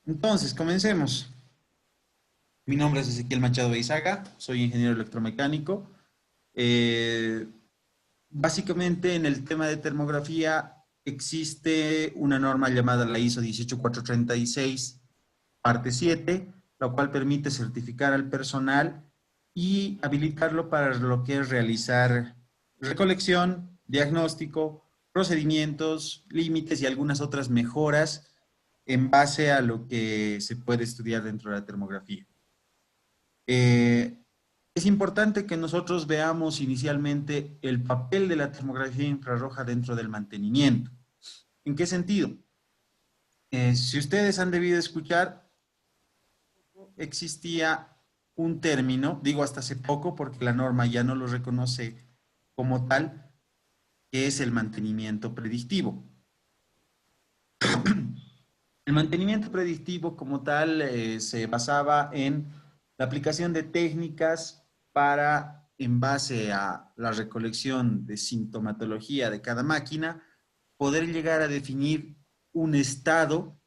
Entonces, comencemos. Mi nombre es Ezequiel Machado Beizaga, soy ingeniero electromecánico. Eh, Básicamente, en el tema de termografía existe una norma llamada la ISO 18436, parte 7, la cual permite certificar al personal y habilitarlo para lo que es realizar recolección, diagnóstico, procedimientos, límites y algunas otras mejoras en base a lo que se puede estudiar dentro de la termografía. Eh, es importante que nosotros veamos inicialmente el papel de la termografía infrarroja dentro del mantenimiento. ¿En qué sentido? Si ustedes han debido escuchar, existía un término, digo hasta hace poco porque la norma ya no lo reconoce como tal, que es el mantenimiento predictivo. El mantenimiento predictivo como tal se basaba en la aplicación de técnicas para, en base a la recolección de sintomatología de cada máquina, poder llegar a definir un estado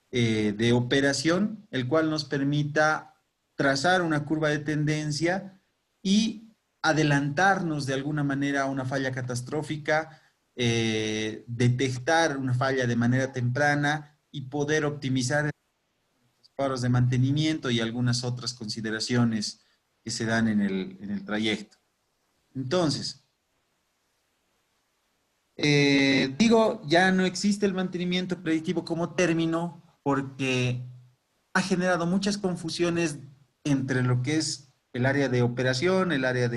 de operación, el cual nos permita trazar una curva de tendencia y adelantarnos de alguna manera a una falla catastrófica, detectar una falla de manera temprana y poder optimizar los paros de mantenimiento y algunas otras consideraciones que se dan en el trayecto. Entonces, digo, ya no existe el mantenimiento predictivo como término porque ha generado muchas confusiones entre lo que es el área de operación, el área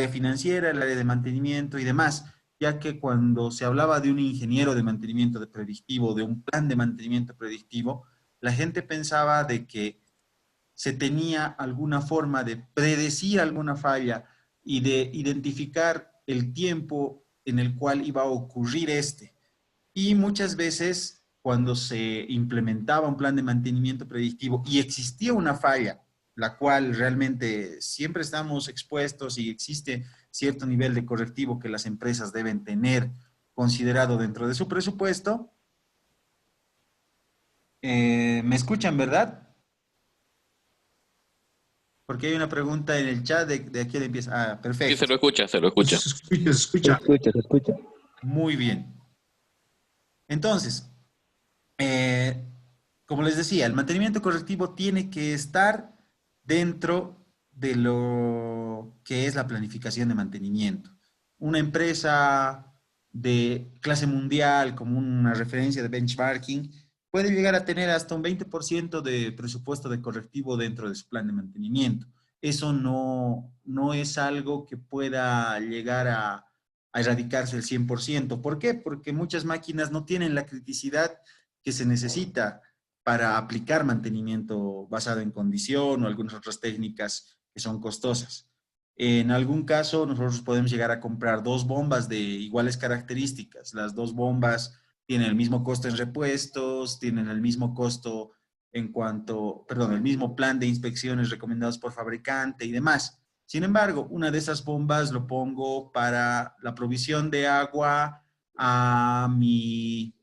financiera, el área de mantenimiento y demás, ya que cuando se hablaba de un ingeniero de mantenimiento de predictivo, de un plan de mantenimiento predictivo, la gente pensaba de que se tenía alguna forma de predecir alguna falla y de identificar el tiempo en el cual iba a ocurrir este. Y muchas veces cuando se implementaba un plan de mantenimiento predictivo y existía una falla, la cual realmente siempre estamos expuestos y existe cierto nivel de correctivo que las empresas deben tener considerado dentro de su presupuesto. ¿Me escuchan, verdad? Porque hay una pregunta en el chat de a quién empieza. Ah, Sí, se perfecto. lo escucha, se lo Se escucha. escucha, se Se escucha. escucha, se escucha. Muy bien. Entonces, eh, como les decía, el mantenimiento correctivo tiene que estar dentro de lo que es la planificación de mantenimiento. Una empresa de clase mundial, como una referencia de benchmarking, puede llegar a tener hasta un 20% de presupuesto de correctivo dentro de su plan de mantenimiento. Eso no es algo que pueda llegar a erradicarse el 100%. ¿Por qué? Porque muchas máquinas no tienen la criticidad que se necesita para aplicar mantenimiento basado en condición o algunas otras técnicas que son costosas. En algún caso, nosotros podemos llegar a comprar dos bombas de iguales características. Las dos bombas tienen el mismo costo en repuestos, tienen el mismo costo en cuanto, perdón, el mismo plan de inspecciones recomendados por fabricante y demás. Sin embargo, una de esas bombas lo pongo para la provisión de agua a mi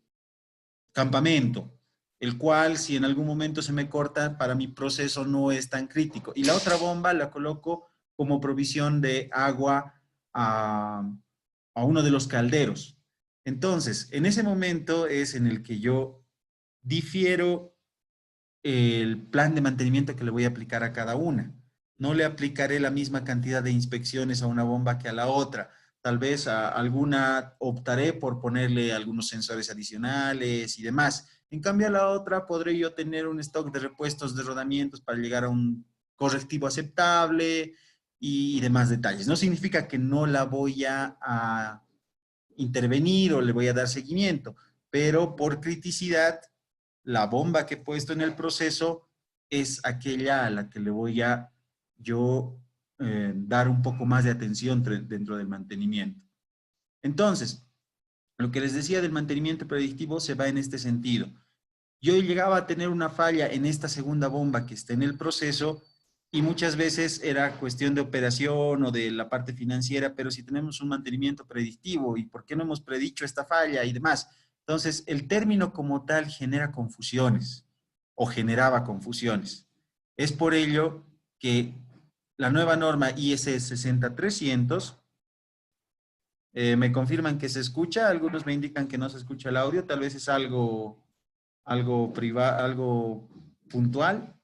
campamento, el cual si en algún momento se me corta, para mi proceso no es tan crítico. Y la otra bomba la coloco como provisión de agua a uno de los calderos. Entonces, en ese momento es en el que yo difiero el plan de mantenimiento que le voy a aplicar a cada una. No le aplicaré la misma cantidad de inspecciones a una bomba que a la otra. Tal vez a alguna optaré por ponerle algunos sensores adicionales y demás. En cambio, a la otra podré yo tener un stock de repuestos de rodamientos para llegar a un correctivo aceptable y demás detalles. No significa que no la voy a intervenir o le voy a dar seguimiento, pero por criticidad, la bomba que he puesto en el proceso es aquella a la que le voy a yo dar un poco más de atención dentro del mantenimiento. Entonces, lo que les decía del mantenimiento predictivo se va en este sentido. Yo llegaba a tener una falla en esta segunda bomba que está en el proceso y muchas veces era cuestión de operación o de la parte financiera, pero si tenemos un mantenimiento predictivo y por qué no hemos predicho esta falla y demás. Entonces, el término como tal genera confusiones. o generaba confusiones. Es por ello que la nueva norma IS 60300, me confirman que se escucha, algunos me indican que no se escucha el audio, tal vez es algo privado, algo puntual.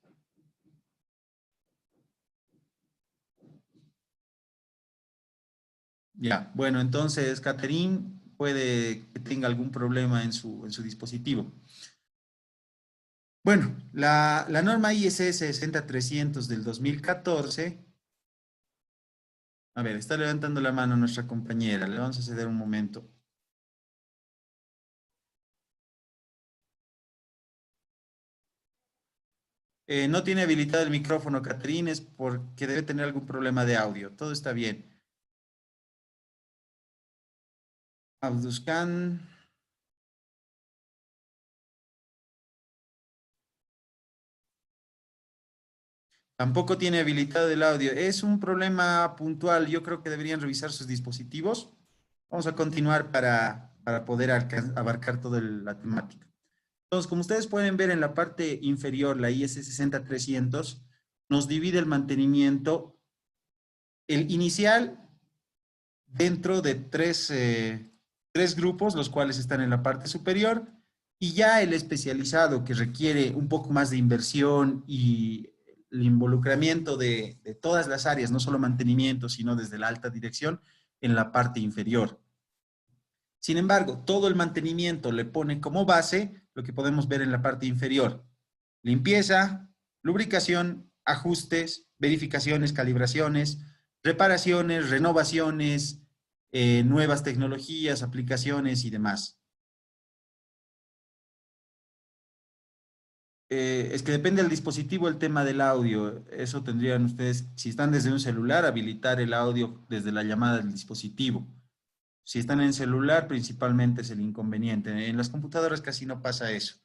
Ya, bueno, entonces Catherine puede que tenga algún problema en su dispositivo. Bueno, la norma ISS 60300 del 2014, a ver, está levantando la mano nuestra compañera, le vamos a ceder un momento. No tiene habilitado el micrófono, Catherine, es porque debe tener algún problema de audio. Todo está bien. Abduscan. Tampoco tiene habilitado el audio. Es un problema puntual. Yo creo que deberían revisar sus dispositivos. Vamos a continuar para poder abarcar toda la temática. Entonces, como ustedes pueden ver en la parte inferior, la IS 60300 nos divide el mantenimiento, el inicial, dentro de tres grupos, los cuales están en la parte superior, y ya el especializado, que requiere un poco más de inversión y el involucramiento de todas las áreas, no solo mantenimiento, sino desde la alta dirección, en la parte inferior. Sin embargo, todo el mantenimiento le pone como base lo que podemos ver en la parte inferior: limpieza, lubricación, ajustes, verificaciones, calibraciones, reparaciones, renovaciones, nuevas tecnologías, aplicaciones y demás. Es que depende del dispositivo el tema del audio. Eso tendrían ustedes, si están desde un celular, habilitar el audio desde la llamada del dispositivo. Si están en celular, principalmente es el inconveniente. En las computadoras casi no pasa eso.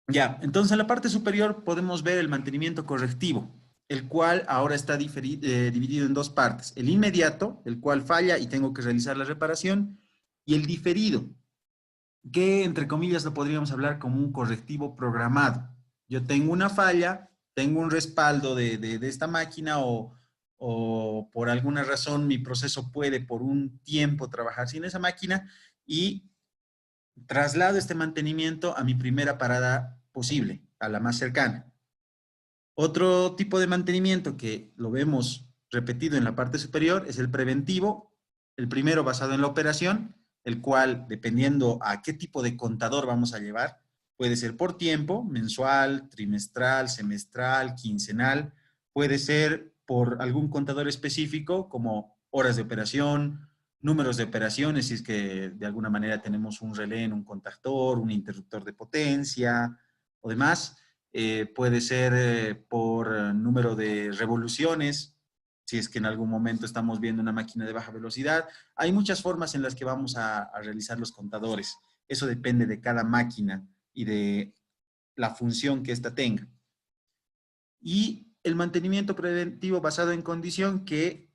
Ya, entonces en la parte superior podemos ver el mantenimiento correctivo, el cual ahora está dividido en dos partes: el inmediato, el cual falla y tengo que realizar la reparación, y el diferido, que entre comillas lo podríamos hablar como un correctivo programado. Yo tengo una falla, tengo un respaldo de esta máquina, o por alguna razón mi proceso puede por un tiempo trabajar sin esa máquina, y traslado este mantenimiento a mi primera parada posible, a la más cercana. Otro tipo de mantenimiento que lo vemos repetido en la parte superior es el preventivo, el primero basado en la operación, el cual, dependiendo a qué tipo de contador vamos a llevar, puede ser por tiempo, mensual, trimestral, semestral, quincenal, puede ser por algún contador específico como horas de operación, números de operaciones, si es que de alguna manera tenemos un relé en un contactor, un interruptor de potencia o demás. Puede ser por número de revoluciones, si es que en algún momento estamos viendo una máquina de baja velocidad. Hay muchas formas en las que vamos a realizar los contadores. Eso depende de cada máquina y de la función que ésta tenga. Y el mantenimiento preventivo basado en condición, que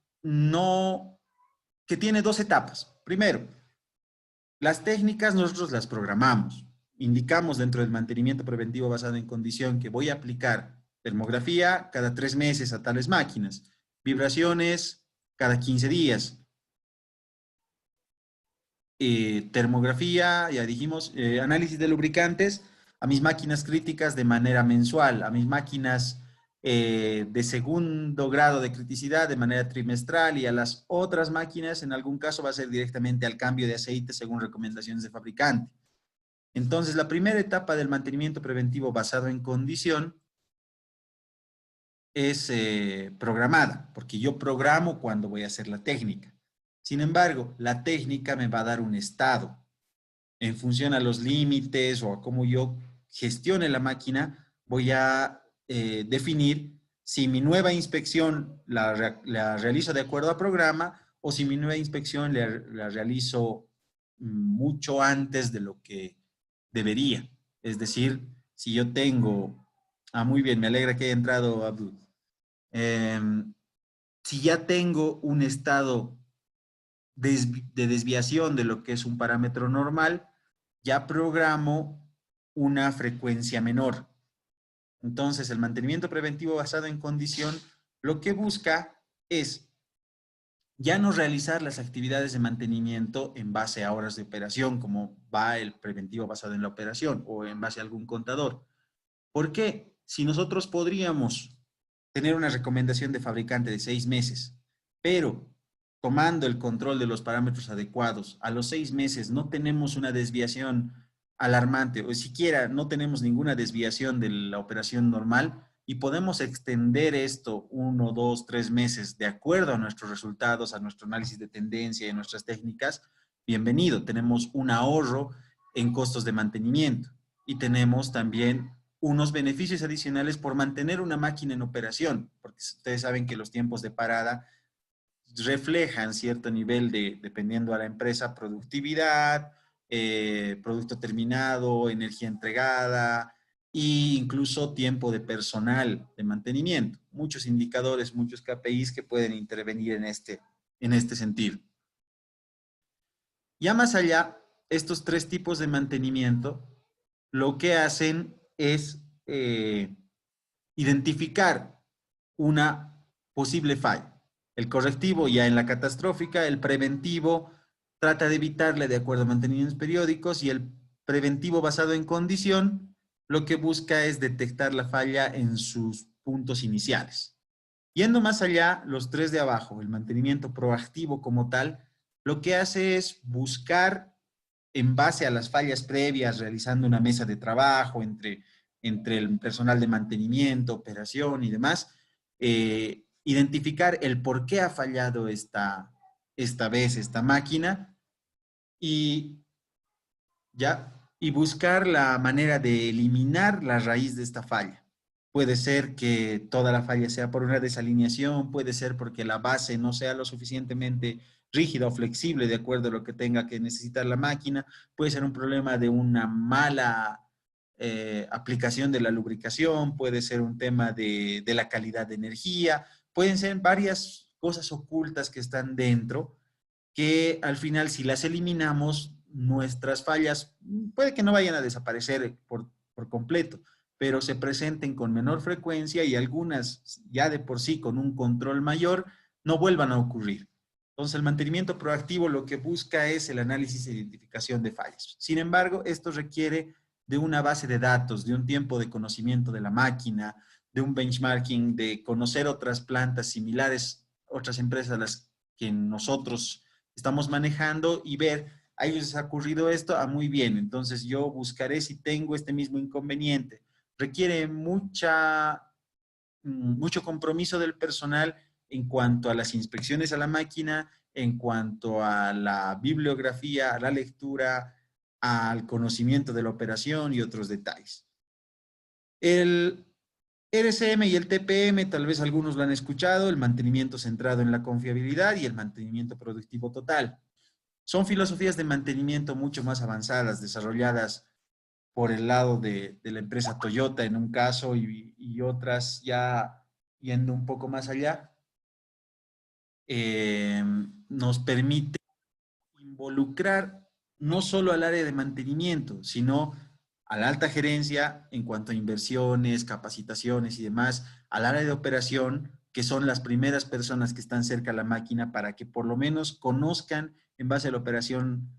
tiene dos etapas. Primero, las técnicas nosotros las programamos. Indicamos dentro del mantenimiento preventivo basado en condición que voy a aplicar termografía cada 3 meses a tales máquinas, vibraciones cada 15 días, termografía, ya dijimos, análisis de lubricantes a mis máquinas críticas de manera mensual, a mis máquinas de segundo grado de criticidad de manera trimestral, y a las otras máquinas en algún caso va a ser directamente al cambio de aceite según recomendaciones de fabricante. Entonces, la primera etapa del mantenimiento preventivo basado en condición es programada, porque yo programo cuando voy a hacer la técnica. Sin embargo, la técnica me va a dar un estado. En función a los límites o a cómo yo gestione la máquina, voy a definir si mi nueva inspección la realizo de acuerdo a programa, o si mi nueva inspección la realizo mucho antes de lo que debería. Es decir, si yo tengo... Ah, muy bien, me alegra que haya entrado Abdul. Si ya tengo un estado de desviación de lo que es un parámetro normal, ya programo una frecuencia menor. Entonces, el mantenimiento preventivo basado en condición lo que busca es ya no realizar las actividades de mantenimiento en base a horas de operación, como va el preventivo basado en la operación o en base a algún contador. ¿Por qué? Si nosotros podríamos tener una recomendación de fabricante de 6 meses, pero tomando el control de los parámetros adecuados, a los 6 meses no tenemos una desviación alarmante o siquiera no tenemos ninguna desviación de la operación normal y podemos extender esto 1, 2, 3 meses de acuerdo a nuestros resultados, a nuestro análisis de tendencia y nuestras técnicas, bienvenido, tenemos un ahorro en costos de mantenimiento y tenemos también unos beneficios adicionales por mantener una máquina en operación, porque ustedes saben que los tiempos de parada reflejan cierto nivel de, dependiendo a la empresa, productividad, producto terminado, energía entregada e incluso tiempo de personal de mantenimiento. Muchos indicadores, muchos KPIs que pueden intervenir en este sentido. Ya más allá, estos tres tipos de mantenimiento lo que hacen es identificar una posible falla. El correctivo ya en la catastrófica, el preventivo trata de evitarle de acuerdo a mantenimientos periódicos y el preventivo basado en condición lo que busca es detectar la falla en sus puntos iniciales. Yendo más allá, los tres de abajo, el mantenimiento proactivo como tal, lo que hace es buscar en base a las fallas previas, realizando una mesa de trabajo entre el personal de mantenimiento, operación y demás, identificar el por qué ha fallado esta vez esta máquina y, ¿ya? Y buscar la manera de eliminar la raíz de esta falla. Puede ser que toda la falla sea por una desalineación, puede ser porque la base no sea lo suficientemente rígida o flexible de acuerdo a lo que tenga que necesitar la máquina, puede ser un problema de una mala aplicación de la lubricación, puede ser un tema de la calidad de energía, pueden ser varias cosas ocultas que están dentro que al final si las eliminamos, nuestras fallas puede que no vayan a desaparecer por completo, pero se presenten con menor frecuencia y algunas ya de por sí con un control mayor no vuelvan a ocurrir. Entonces el mantenimiento proactivo lo que busca es el análisis e identificación de fallas. Sin embargo, esto requiere de una base de datos, de un tiempo de conocimiento de la máquina, de un benchmarking, de conocer otras plantas similares, otras empresas a las que nosotros estamos manejando y ver, a ellos les ha ocurrido esto, muy bien, entonces yo buscaré si tengo este mismo inconveniente. Requiere mucho compromiso del personal en cuanto a las inspecciones a la máquina, en cuanto a la bibliografía, a la lectura, al conocimiento de la operación y otros detalles. El RCM y el TPM, tal vez algunos lo han escuchado, el mantenimiento centrado en la confiabilidad y el mantenimiento productivo total. Son filosofías de mantenimiento mucho más avanzadas, desarrolladas por el lado de la empresa Toyota en un caso y otras ya yendo un poco más allá, nos permite involucrar no solo al área de mantenimiento, sino a la alta gerencia en cuanto a inversiones, capacitaciones y demás, al área de operación, que son las primeras personas que están cerca a la máquina para que por lo menos conozcan en base a la operación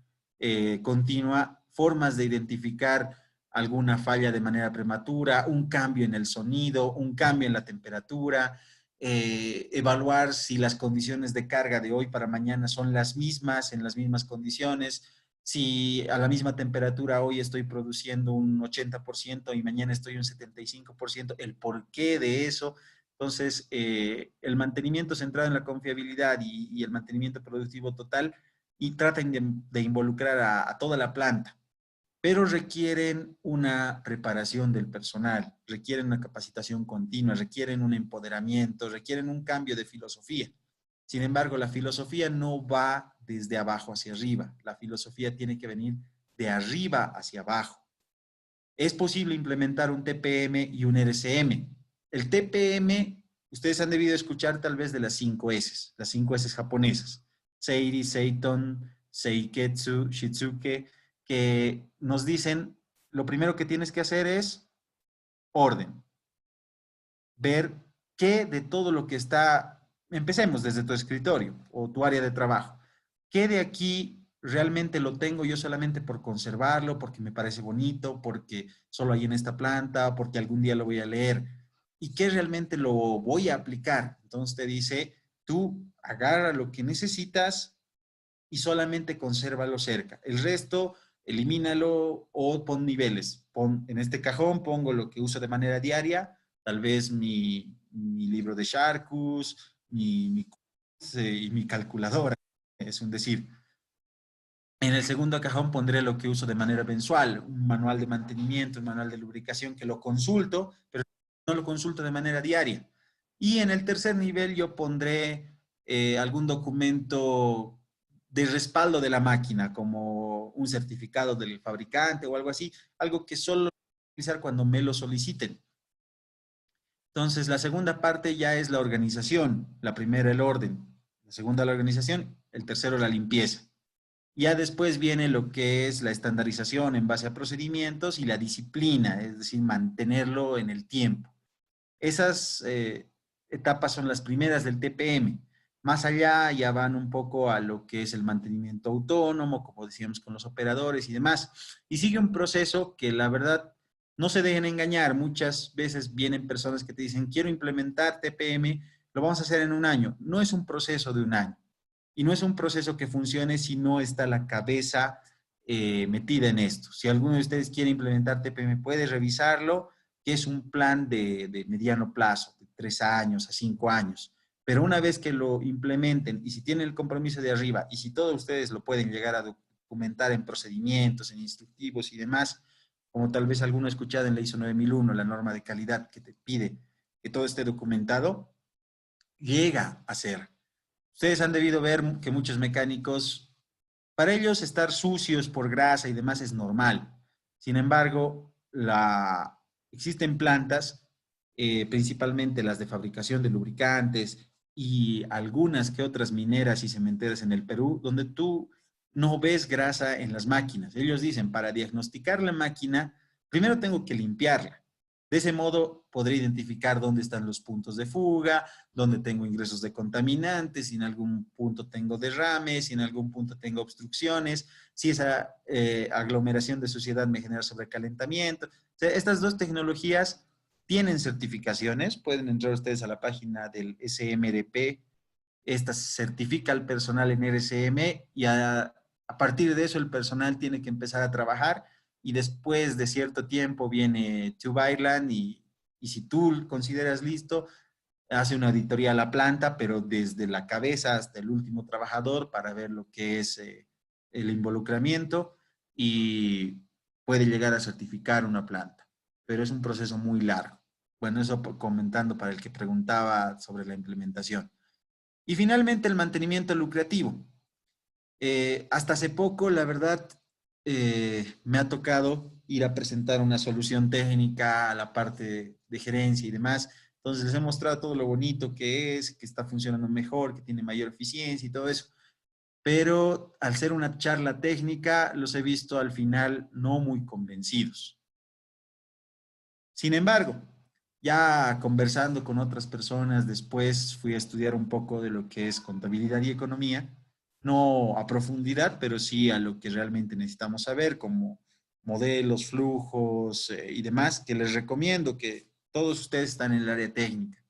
continua formas de identificar alguna falla de manera prematura, un cambio en el sonido, un cambio en la temperatura, evaluar si las condiciones de carga de hoy para mañana son las mismas, en las mismas condiciones, si a la misma temperatura hoy estoy produciendo un 80% y mañana estoy un 75%, el porqué de eso. Entonces, el mantenimiento centrado en la confiabilidad y el mantenimiento productivo total y tratan de involucrar a toda la planta, pero requieren una preparación del personal, requieren una capacitación continua, requieren un empoderamiento, requieren un cambio de filosofía. Sin embargo, la filosofía no va desde abajo hacia arriba, la filosofía tiene que venir de arriba hacia abajo. Es posible implementar un TPM y un RCM. El TPM, ustedes han debido escuchar tal vez de las 5 S, las 5 S japonesas, Seiri, Seiton, Seiketsu, Shitsuke, que nos dicen lo primero que tienes que hacer es orden. Ver qué de todo lo que está, empecemos desde tu escritorio o tu área de trabajo, qué de aquí realmente lo tengo yo solamente por conservarlo, porque me parece bonito, porque solo hay en esta planta, porque algún día lo voy a leer, y qué realmente lo voy a aplicar. Entonces te dice, tú agarra lo que necesitas y solamente consérvalo cerca. El resto, elimínalo o pon niveles. Pon, en este cajón pongo lo que uso de manera diaria, tal vez mi libro de Sharkus, y mi calculadora, es un decir. En el segundo cajón pondré lo que uso de manera mensual, un manual de mantenimiento, un manual de lubricación que lo consulto, pero no lo consulto de manera diaria. Y en el tercer nivel yo pondré algún documento de respaldo de la máquina, como un certificado del fabricante o algo así, algo que solo voy a utilizar cuando me lo soliciten. Entonces, la segunda parte ya es la organización. La primera, el orden. La segunda, la organización. El tercero, la limpieza. Ya después viene lo que es la estandarización en base a procedimientos y la disciplina, es decir, mantenerlo en el tiempo. Esas etapas son las primeras del TPM. Más allá ya van un poco a lo que es el mantenimiento autónomo, como decíamos con los operadores y demás. Y sigue un proceso que la verdad no se dejen engañar. Muchas veces vienen personas que te dicen, quiero implementar TPM, lo vamos a hacer en un año. No es un proceso de un año. Y no es un proceso que funcione si no está la cabeza metida en esto. Si alguno de ustedes quiere implementar TPM, puede revisarlo, que es un plan de mediano plazo, de 3 años a 5 años. Pero una vez que lo implementen y si tienen el compromiso de arriba y si todos ustedes lo pueden llegar a documentar en procedimientos, en instructivos y demás, como tal vez alguno ha escuchado en la ISO 9001, la norma de calidad que te pide que todo esté documentado, llega a ser. Ustedes han debido ver que muchos mecánicos, para ellos estar sucios por grasa y demás es normal. Sin embargo, existen plantas, principalmente las de fabricación de lubricantes y algunas que otras mineras y cementeras en el Perú, donde tú no ves grasa en las máquinas. Ellos dicen, para diagnosticar la máquina, primero tengo que limpiarla. De ese modo podré identificar dónde están los puntos de fuga, dónde tengo ingresos de contaminantes, si en algún punto tengo derrames, si en algún punto tengo obstrucciones, si esa aglomeración de suciedad me genera sobrecalentamiento. O sea, estas dos tecnologías tienen certificaciones, pueden entrar ustedes a la página del SMRP, esta certifica al personal en RCM y a partir de eso el personal tiene que empezar a trabajar y después de cierto tiempo viene Tubeirland y si tú consideras listo, hace una auditoría a la planta, pero desde la cabeza hasta el último trabajador para ver lo que es el involucramiento y puede llegar a certificar una planta, pero es un proceso muy largo. Bueno, eso comentando para el que preguntaba sobre la implementación. Y finalmente el mantenimiento lucrativo. Hasta hace poco, la verdad, me ha tocado ir a presentar una solución técnica a la parte de gerencia y demás. Entonces les he mostrado todo lo bonito que es, que está funcionando mejor, que tiene mayor eficiencia y todo eso. Pero al ser una charla técnica, los he visto al final no muy convencidos. Sin embargo, ya conversando con otras personas, después fui a estudiar un poco de lo que es contabilidad y economía, no a profundidad, pero sí a lo que realmente necesitamos saber, como modelos, flujos y demás, que les recomiendo que todos ustedes están en el área técnica.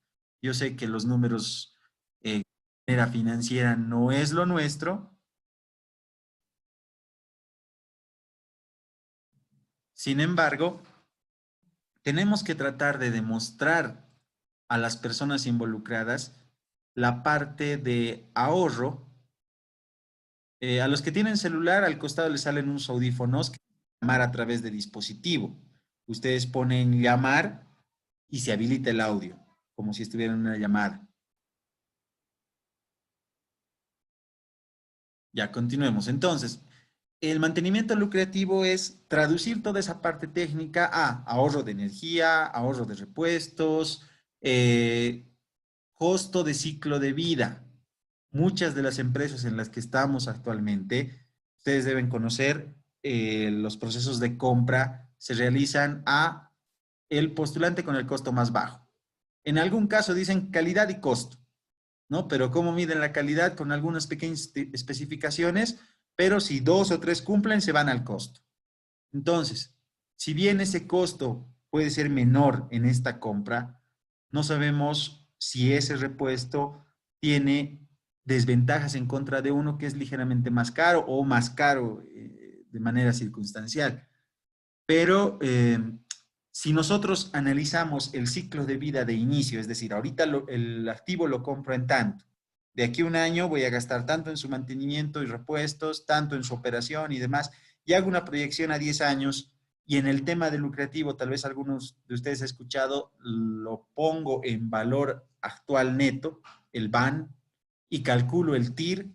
Yo sé que los números de manera financiera no es lo nuestro, sin embargo, tenemos que tratar de demostrar a las personas involucradas la parte de ahorro. A los que tienen celular, al costado les salen unos audífonos que llamar a través de dispositivo. Ustedes ponen llamar y se habilita el audio, como si estuvieran en una llamada. Ya, continuemos. Entonces, el mantenimiento lucrativo es traducir toda esa parte técnica a ahorro de energía, ahorro de repuestos, eh, costo de ciclo de vida. Muchas de las empresas en las que estamos actualmente, ustedes deben conocer los procesos de compra se realizan a el postulante con el costo más bajo. En algún caso dicen calidad y costo, ¿no? Pero ¿cómo miden la calidad? Con algunas pequeñas especificaciones, pero si dos o tres cumplen, se van al costo. Entonces, si bien ese costo puede ser menor en esta compra, no sabemos si ese repuesto tiene desventajas en contra de uno que es ligeramente más caro o más caro de manera circunstancial. Pero si nosotros analizamos el ciclo de vida de inicio, es decir, ahorita el activo lo compro en tanto, de aquí a un año voy a gastar tanto en su mantenimiento y repuestos, tanto en su operación y demás, y hago una proyección a 10 años, y en el tema de lucrativo, tal vez algunos de ustedes han escuchado, lo pongo en valor actual neto, el BAN, y calculo el TIR.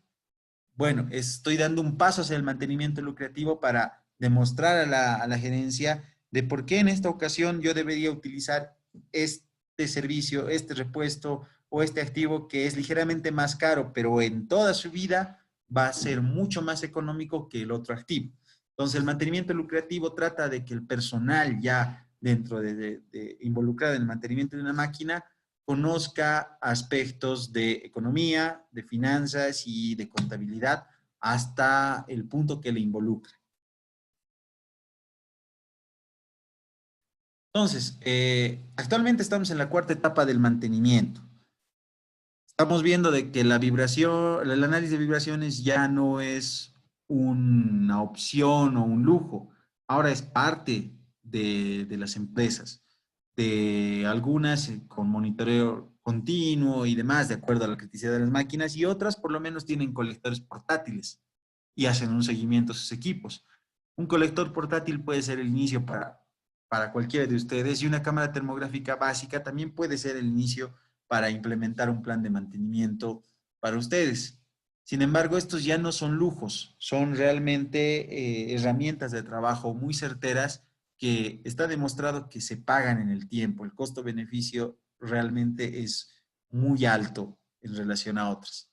Bueno, estoy dando un paso hacia el mantenimiento lucrativo para demostrar a la gerencia de por qué en esta ocasión yo debería utilizar este servicio, este repuesto o este activo que es ligeramente más caro, pero en toda su vida va a ser mucho más económico que el otro activo. Entonces, el mantenimiento lucrativo trata de que el personal ya dentro de involucrado en el mantenimiento de una máquina conozca aspectos de economía, de finanzas y de contabilidad hasta el punto que le involucre. Entonces, actualmente estamos en la cuarta etapa del mantenimiento. Estamos viendo de que la vibración, el análisis de vibraciones ya no es una opción o un lujo, ahora es parte de las empresas, de algunas con monitoreo continuo y demás, de acuerdo a la criticidad de las máquinas, y otras por lo menos tienen colectores portátiles y hacen un seguimiento a sus equipos. Un colector portátil puede ser el inicio para cualquiera de ustedes, y una cámara termográfica básica también puede ser el inicio para implementar un plan de mantenimiento para ustedes. Sin embargo, estos ya no son lujos, son realmente herramientas de trabajo muy certeras que está demostrado que se pagan en el tiempo. El costo-beneficio realmente es muy alto en relación a otras.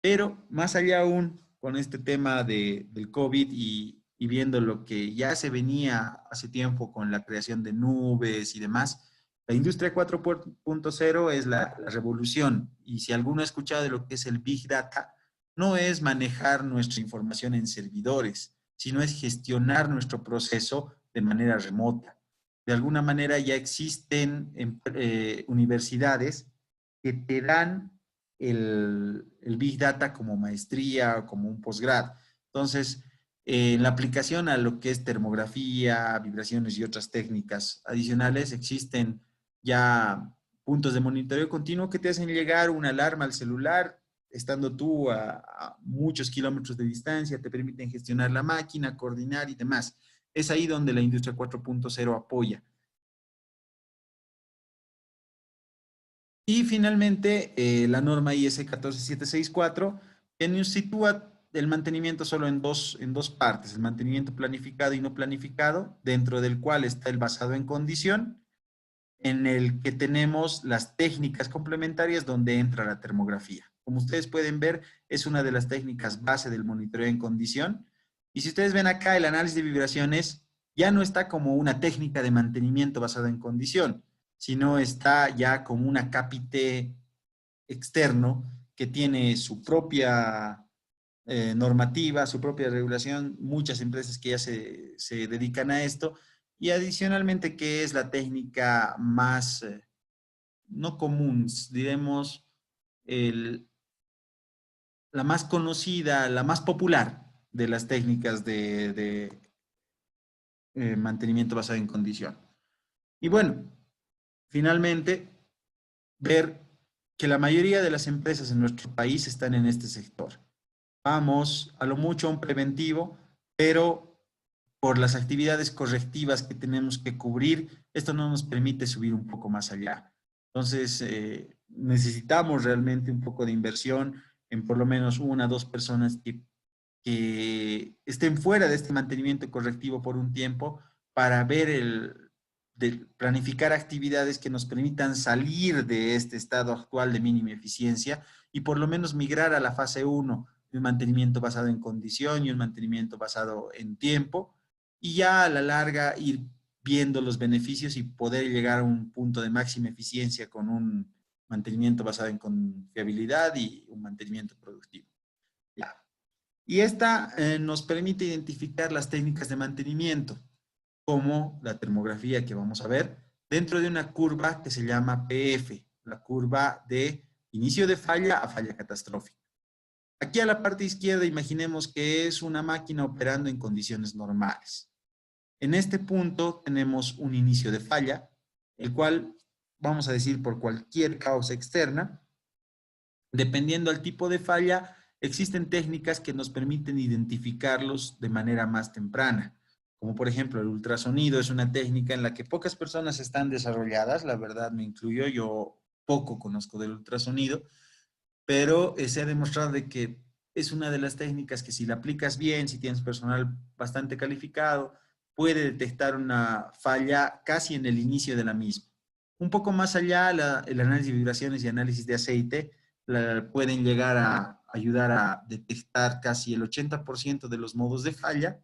Pero más allá aún con este tema del COVID y viendo lo que ya se venía hace tiempo con la creación de nubes y demás, la industria 4.0 es la revolución. Y si alguno ha escuchado de lo que es el Big Data, no es manejar nuestra información en servidores, sino es gestionar nuestro proceso de manera remota. De alguna manera ya existen universidades que te dan el Big Data como maestría o como un posgrado. Entonces, en la aplicación a lo que es termografía, vibraciones y otras técnicas adicionales, existen ya puntos de monitoreo continuo que te hacen llegar una alarma al celular, estando tú a muchos kilómetros de distancia, te permiten gestionar la máquina, coordinar y demás. Es ahí donde la industria 4.0 apoya. Y finalmente, la norma IS 14764, que nos sitúa el mantenimiento solo en dos partes, el mantenimiento planificado y no planificado, dentro del cual está el basado en condición, en el que tenemos las técnicas complementarias donde entra la termografía. Como ustedes pueden ver, es una de las técnicas base del monitoreo en condición. Y si ustedes ven acá, el análisis de vibraciones ya no está como una técnica de mantenimiento basada en condición, sino está ya como una cápite externo que tiene su propia normativa, su propia regulación, muchas empresas que ya se dedican a esto, y adicionalmente que es la técnica más, no común, diremos, el, la más conocida, la más popular de las técnicas de mantenimiento basado en condición. Y bueno, finalmente, ver que la mayoría de las empresas en nuestro país están en este sector. Vamos a lo mucho a un preventivo, pero por las actividades correctivas que tenemos que cubrir, esto no nos permite subir un poco más allá. Entonces, necesitamos realmente un poco de inversión en por lo menos una o dos personas que estén fuera de este mantenimiento correctivo por un tiempo para ver de planificar actividades que nos permitan salir de este estado actual de mínima eficiencia y por lo menos migrar a la fase uno de un mantenimiento basado en condición y un mantenimiento basado en tiempo, y ya a la larga ir viendo los beneficios y poder llegar a un punto de máxima eficiencia con un mantenimiento basado en confiabilidad y un mantenimiento productivo. Ya. Y esta nos permite identificar las técnicas de mantenimiento, como la termografía que vamos a ver, dentro de una curva que se llama PF, la curva de inicio de falla a falla catastrófica. Aquí a la parte izquierda imaginemos que es una máquina operando en condiciones normales. En este punto tenemos un inicio de falla, el cual vamos a decir por cualquier causa externa. Dependiendo del tipo de falla, existen técnicas que nos permiten identificarlos de manera más temprana. Como por ejemplo el ultrasonido es una técnica en la que pocas personas están desarrolladas, la verdad me incluyo, yo poco conozco del ultrasonido, pero se ha demostrado de que es una de las técnicas que si la aplicas bien, si tienes personal bastante calificado, puede detectar una falla casi en el inicio de la misma. Un poco más allá, el análisis de vibraciones y análisis de aceite pueden llegar a ayudar a detectar casi el 80% de los modos de falla.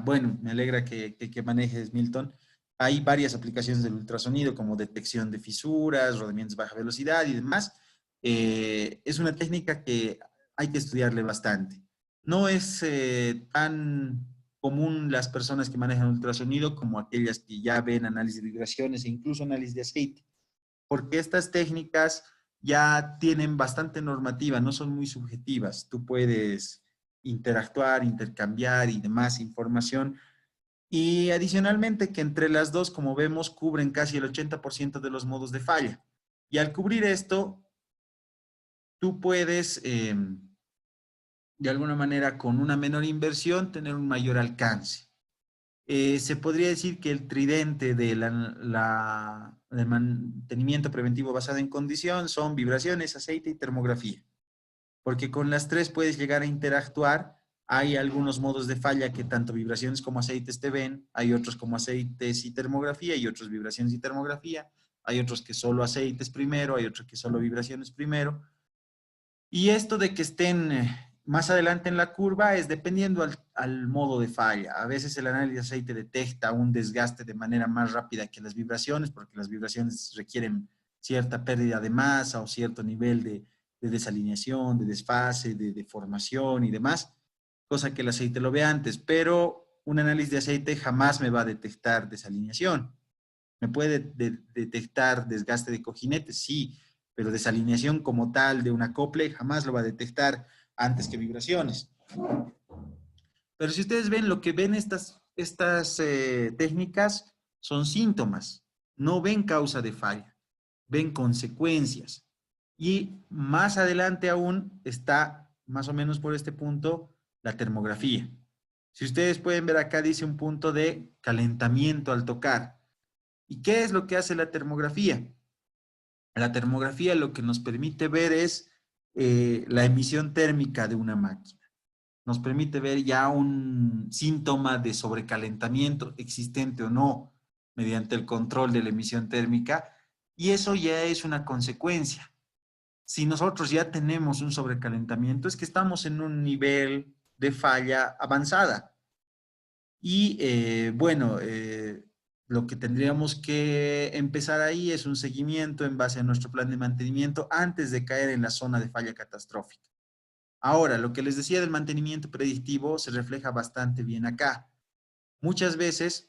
Bueno, me alegra que manejes, Milton. Hay varias aplicaciones del ultrasonido como detección de fisuras, rodamientos de baja velocidad y demás. Es una técnica que hay que estudiarle bastante. No es tan común las personas que manejan ultrasonido como aquellas que ya ven análisis de vibraciones e incluso análisis de aceite, porque estas técnicas ya tienen bastante normativa, no son muy subjetivas. Tú puedes interactuar, intercambiar y demás información. Y adicionalmente que entre las dos, como vemos, cubren casi el 80% de los modos de falla. Y al cubrir esto, tú puedes, de alguna manera, con una menor inversión, tener un mayor alcance. Se podría decir que el tridente de del mantenimiento preventivo basado en condición son vibraciones, aceite y termografía, porque con las tres puedes llegar a interactuar. Hay algunos modos de falla que tanto vibraciones como aceites te ven, hay otros como aceites y termografía y otros vibraciones y termografía, hay otros que solo aceites primero, hay otros que solo vibraciones primero. Y esto de que estén más adelante en la curva es dependiendo al modo de falla. A veces el análisis de aceite detecta un desgaste de manera más rápida que las vibraciones, porque las vibraciones requieren cierta pérdida de masa o cierto nivel de desalineación, de desfase, de deformación y demás, cosa que el aceite lo ve antes, pero un análisis de aceite jamás me va a detectar desalineación. ¿Me puede detectar desgaste de cojinetes? Sí, pero desalineación como tal de un acople jamás lo va a detectar antes que vibraciones. Pero si ustedes ven, lo que ven estas técnicas son síntomas, no ven causa de falla, ven consecuencias. Y más adelante aún está, más o menos por este punto, la termografía. Si ustedes pueden ver acá dice un punto de calentamiento al tocar. ¿Y qué es lo que hace la termografía? La termografía lo que nos permite ver es la emisión térmica de una máquina. Nos permite ver ya un síntoma de sobrecalentamiento existente o no mediante el control de la emisión térmica, y eso ya es una consecuencia. Si nosotros ya tenemos un sobrecalentamiento, es que estamos en un nivel de falla avanzada. Y bueno, lo que tendríamos que empezar ahí es un seguimiento en base a nuestro plan de mantenimiento antes de caer en la zona de falla catastrófica. Ahora, lo que les decía del mantenimiento predictivo se refleja bastante bien acá. Muchas veces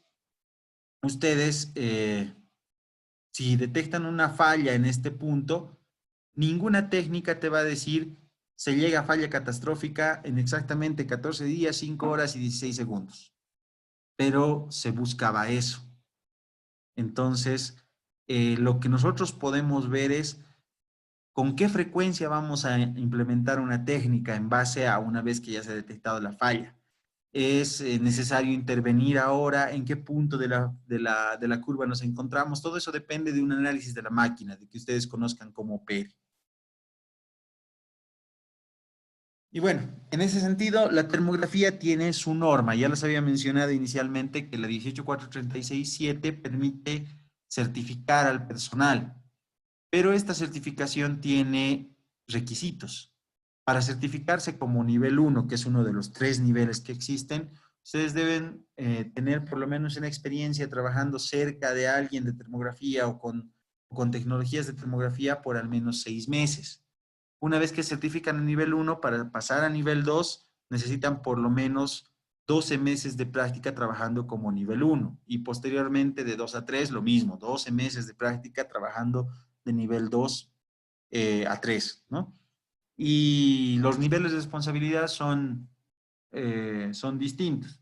ustedes, si detectan una falla en este punto, ninguna técnica te va a decir se llega a falla catastrófica en exactamente 14 días, 5 horas y 16 segundos. Pero se buscaba eso. Entonces, lo que nosotros podemos ver es con qué frecuencia vamos a implementar una técnica en base a una vez que ya se ha detectado la falla. ¿Es necesario intervenir ahora? ¿En qué punto de la curva nos encontramos? Todo eso depende de un análisis de la máquina, de que ustedes conozcan cómo opera. Y bueno, en ese sentido, la termografía tiene su norma. Ya les había mencionado inicialmente que la 18436.7 permite certificar al personal, pero esta certificación tiene requisitos. Para certificarse como nivel 1, que es uno de los 3 niveles que existen, ustedes deben tener por lo menos una experiencia trabajando cerca de alguien de termografía o con tecnologías de termografía por al menos 6 meses. Una vez que certifican el nivel 1, para pasar a nivel 2, necesitan por lo menos 12 meses de práctica trabajando como nivel 1 y posteriormente de 2 a 3 lo mismo, 12 meses de práctica trabajando de nivel 2 a 3, ¿no? Y los niveles de responsabilidad son distintos.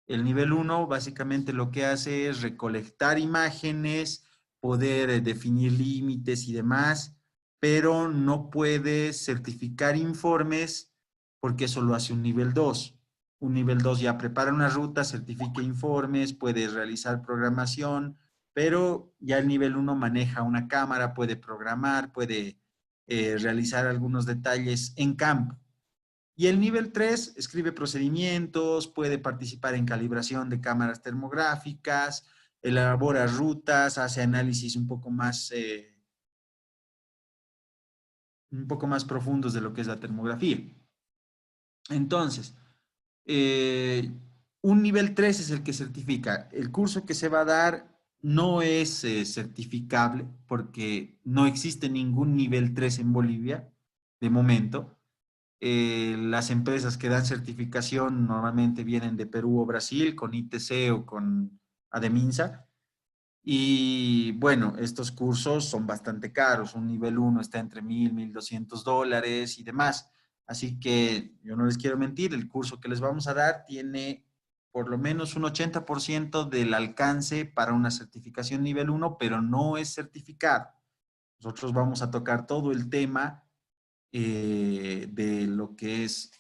El nivel 1 básicamente lo que hace es recolectar imágenes, poder definir límites y demás, pero no puede certificar informes porque eso lo hace un nivel 2. Un nivel 2 ya prepara una ruta, certifica informes, puede realizar programación, pero ya el nivel 1 maneja una cámara, puede programar, puede realizar algunos detalles en campo. Y el nivel 3 escribe procedimientos, puede participar en calibración de cámaras termográficas, elabora rutas, hace análisis un poco más profundos de lo que es la termografía. Entonces, eh, un nivel 3 es el que certifica. El curso que se va a dar no es certificable porque no existe ningún nivel 3 en Bolivia de momento. Las empresas que dan certificación normalmente vienen de Perú o Brasil con ITC o con Ademinsa. Y bueno, estos cursos son bastante caros. Un nivel 1 está entre 1.000, 1.200 dólares y demás. Así que yo no les quiero mentir, el curso que les vamos a dar tiene por lo menos un 80% del alcance para una certificación nivel 1, pero no es certificado. Nosotros vamos a tocar todo el tema de lo que es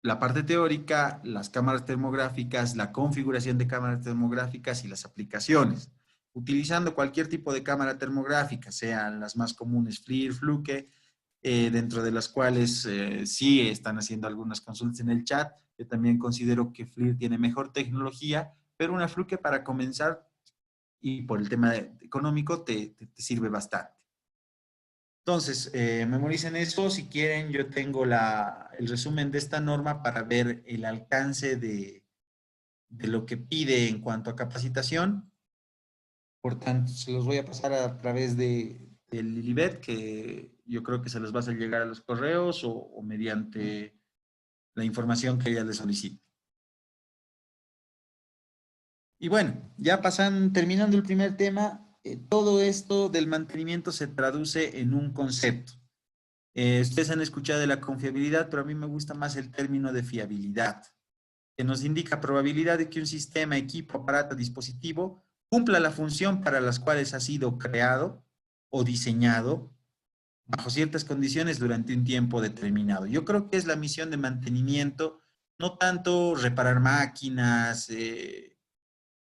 la parte teórica, las cámaras termográficas, la configuración de cámaras termográficas y las aplicaciones. Utilizando cualquier tipo de cámara termográfica, sean las más comunes FLIR, Fluke, dentro de las cuales sí están haciendo algunas consultas en el chat. Yo también considero que FLIR tiene mejor tecnología, pero una Fluke para comenzar y por el tema económico te sirve bastante. Entonces, memoricen eso. Si quieren, yo tengo el resumen de esta norma para ver el alcance de lo que pide en cuanto a capacitación. Por tanto, se los voy a pasar a través del Lilibet, que yo creo que se les va a hacer llegar a los correos o mediante la información que ella les solicite. Y bueno, ya terminando el primer tema, todo esto del mantenimiento se traduce en un concepto. Ustedes han escuchado de la confiabilidad, pero a mí me gusta más el término de fiabilidad, que nos indica probabilidad de que un sistema, equipo, aparato, dispositivo cumpla la función para las cuales ha sido creado o diseñado bajo ciertas condiciones durante un tiempo determinado. Yo creo que es la misión de mantenimiento, no tanto reparar máquinas,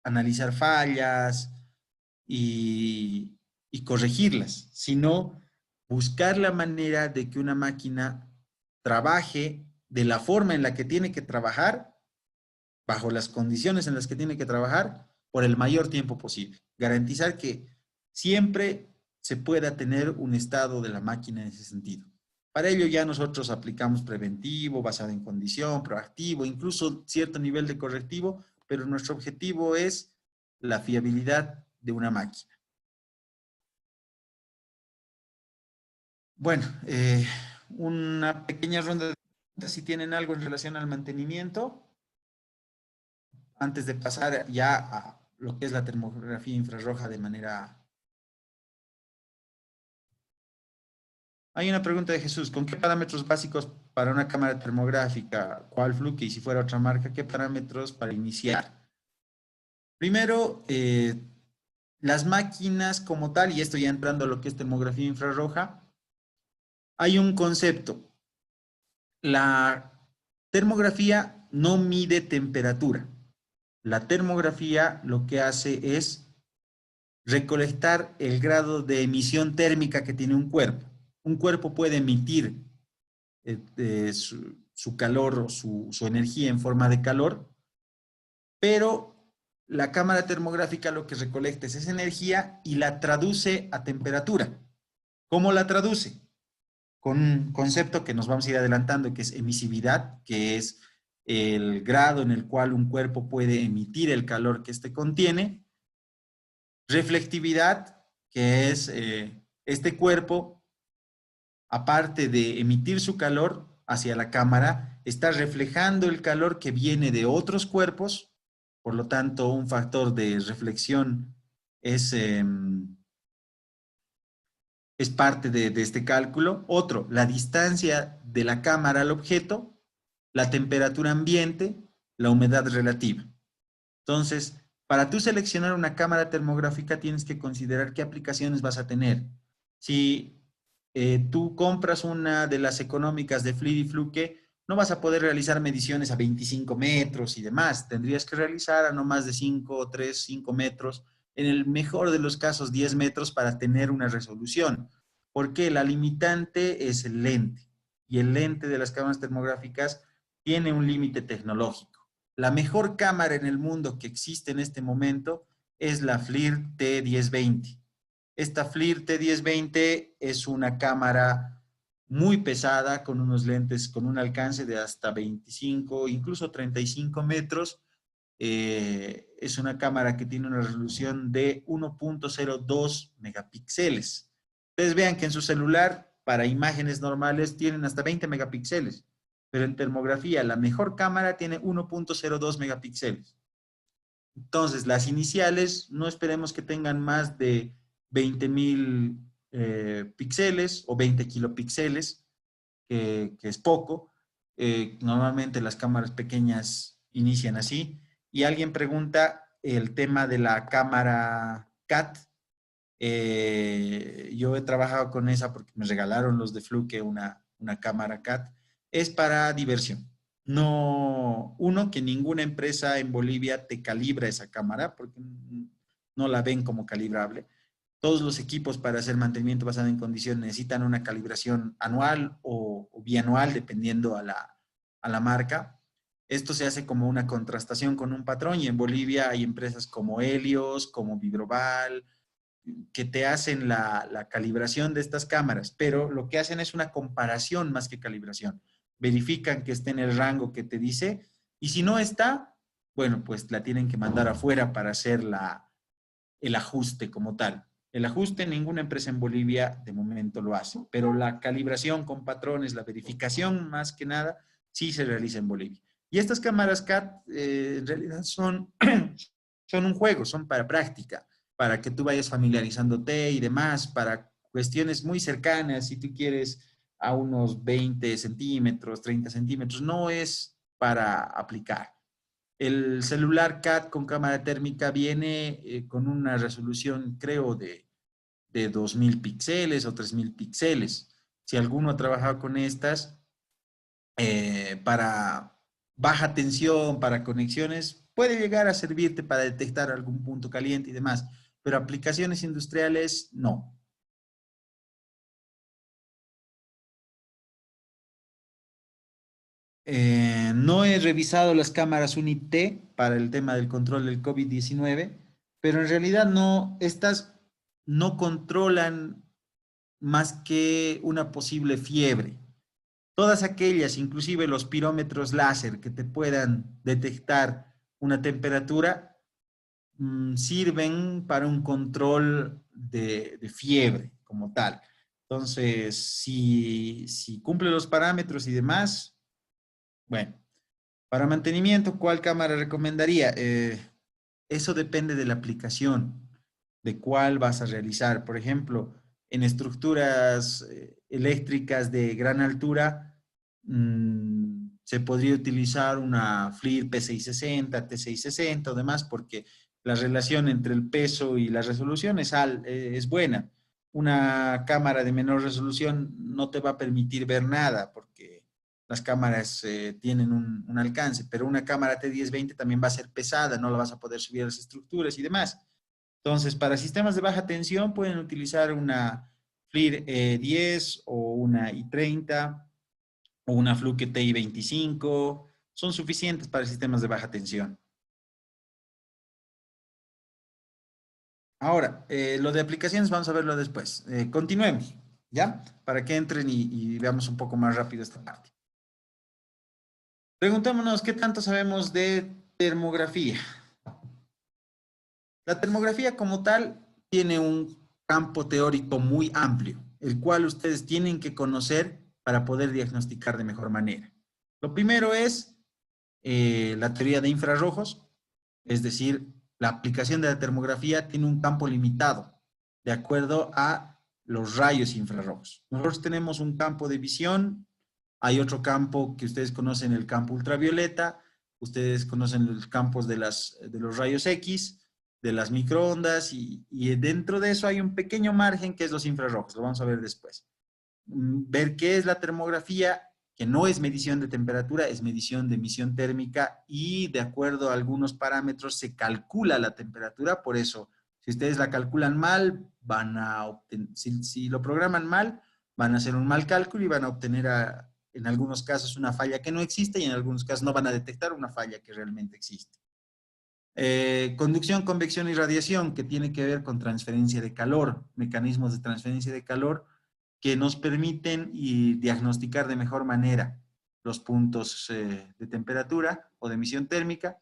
analizar fallas y, y corregirlas, sino buscar la manera de que una máquina trabaje de la forma en la que tiene que trabajar, bajo las condiciones en las que tiene que trabajar, por el mayor tiempo posible. Garantizar que siempre se pueda tener un estado de la máquina en ese sentido. Para ello ya nosotros aplicamos preventivo, basado en condición, proactivo, incluso cierto nivel de correctivo, pero nuestro objetivo es la fiabilidad de una máquina. Bueno, una pequeña ronda de preguntas si tienen algo en relación al mantenimiento, antes de pasar ya a lo que es la termografía infrarroja de manera... Hay una pregunta de Jesús, ¿con qué parámetros básicos para una cámara termográfica? ¿Cuál Fluke? Y si fuera otra marca, ¿qué parámetros para iniciar? Primero, las máquinas como tal, y esto ya entrando a lo que es termografía infrarroja, hay un concepto. La termografía no mide temperatura. La termografía lo que hace es recolectar el grado de emisión térmica que tiene un cuerpo. Un cuerpo puede emitir su calor o su energía en forma de calor, pero la cámara termográfica lo que recolecta es esa energía y la traduce a temperatura. ¿Cómo la traduce? Con un concepto que nos vamos a ir adelantando, que es emisividad, que es el grado en el cual un cuerpo puede emitir el calor que éste contiene, reflectividad, que es este cuerpo, aparte de emitir su calor hacia la cámara, está reflejando el calor que viene de otros cuerpos, por lo tanto, un factor de reflexión es, es parte de este cálculo. Otro, la distancia de la cámara al objeto, la temperatura ambiente, la humedad relativa. Entonces, para tú seleccionar una cámara termográfica tienes que considerar qué aplicaciones vas a tener. Si tú compras una de las económicas de FLIR y Fluke, no vas a poder realizar mediciones a 25 metros y demás. Tendrías que realizar a no más de 5, 3, 5 metros, en el mejor de los casos 10 metros para tener una resolución. Porque la limitante es el lente. Y el lente de las cámaras termográficas tiene un límite tecnológico. La mejor cámara en el mundo que existe en este momento es la FLIR T1020. Esta FLIR T1020 es una cámara muy pesada con unos lentes con un alcance de hasta 25, incluso 35 metros. Es una cámara que tiene una resolución de 1.02 megapíxeles. Ustedes vean que en su celular, para imágenes normales, tienen hasta 20 megapíxeles, pero en termografía la mejor cámara tiene 1.02 megapíxeles. Entonces, las iniciales no esperemos que tengan más de 20.000 píxeles o 20 kilopíxeles, que es poco. Normalmente las cámaras pequeñas inician así. Y alguien pregunta el tema de la cámara CAT. Yo he trabajado con esa porque me regalaron los de Fluke una cámara CAT. Es para diversión. No, uno, que ninguna empresa en Bolivia te calibra esa cámara porque no la ven como calibrable. Todos los equipos para hacer mantenimiento basado en condiciones necesitan una calibración anual o bianual, dependiendo a la marca. Esto se hace como una contrastación con un patrón y en Bolivia hay empresas como Helios, como Vidroval, que te hacen la calibración de estas cámaras, pero lo que hacen es una comparación más que calibración. Verifican que esté en el rango que te dice y si no está, bueno, pues la tienen que mandar afuera para hacer el ajuste como tal. El ajuste ninguna empresa en Bolivia de momento lo hace, pero la calibración con patrones, la verificación más que nada, sí se realiza en Bolivia. Y estas cámaras CAT en realidad son un juego, son para práctica, para que tú vayas familiarizándote y demás, para cuestiones muy cercanas, si tú quieres a unos 20 centímetros, 30 centímetros, no es para aplicar. El celular CAT con cámara térmica viene con una resolución, creo, de 2000 píxeles o 3000 píxeles. Si alguno ha trabajado con estas, para baja tensión, para conexiones, puede llegar a servirte para detectar algún punto caliente y demás, pero aplicaciones industriales, no. No he revisado las cámaras UNI-T para el tema del control del COVID-19, pero en realidad no, estas no controlan más que una posible fiebre. Todas aquellas, inclusive los pirómetros láser que te puedan detectar una temperatura, sirven para un control de fiebre como tal. Entonces, si cumple los parámetros y demás, bueno. Para mantenimiento, ¿cuál cámara recomendaría? Eso depende de la aplicación, de cuál vas a realizar. Por ejemplo, en estructuras eléctricas de gran altura, se podría utilizar una FLIR P660, T660 o demás, porque la relación entre el peso y la resolución es buena. Una cámara de menor resolución no te va a permitir ver nada, porque las cámaras tienen un alcance, pero una cámara T1020 también va a ser pesada, no la vas a poder subir a las estructuras y demás. Entonces, para sistemas de baja tensión pueden utilizar una FLIR 10 o una i30 o una Fluke TI-25. Son suficientes para sistemas de baja tensión. Ahora, lo de aplicaciones vamos a verlo después. Continuemos, ¿ya? Para que entren y veamos un poco más rápido esta parte. Preguntémonos qué tanto sabemos de termografía. La termografía como tal tiene un campo teórico muy amplio, el cual ustedes tienen que conocer para poder diagnosticar de mejor manera. Lo primero es la teoría de infrarrojos, es decir, la aplicación de la termografía tiene un campo limitado de acuerdo a los rayos infrarrojos. Nosotros tenemos un campo de visión, hay otro campo que ustedes conocen, el campo ultravioleta, ustedes conocen los campos de los rayos X, de las microondas, y dentro de eso hay un pequeño margen que es los infrarrojos, lo vamos a ver después. Ver qué es la termografía, que no es medición de temperatura, es medición de emisión térmica y de acuerdo a algunos parámetros se calcula la temperatura, por eso, si ustedes la calculan mal, si lo programan mal, van a hacer un mal cálculo y van a obtener en algunos casos una falla que no existe y en algunos casos no van a detectar una falla que realmente existe. Conducción, convección y radiación, que tiene que ver con transferencia de calor, mecanismos de transferencia de calor que nos permiten diagnosticar de mejor manera los puntos de temperatura o de emisión térmica,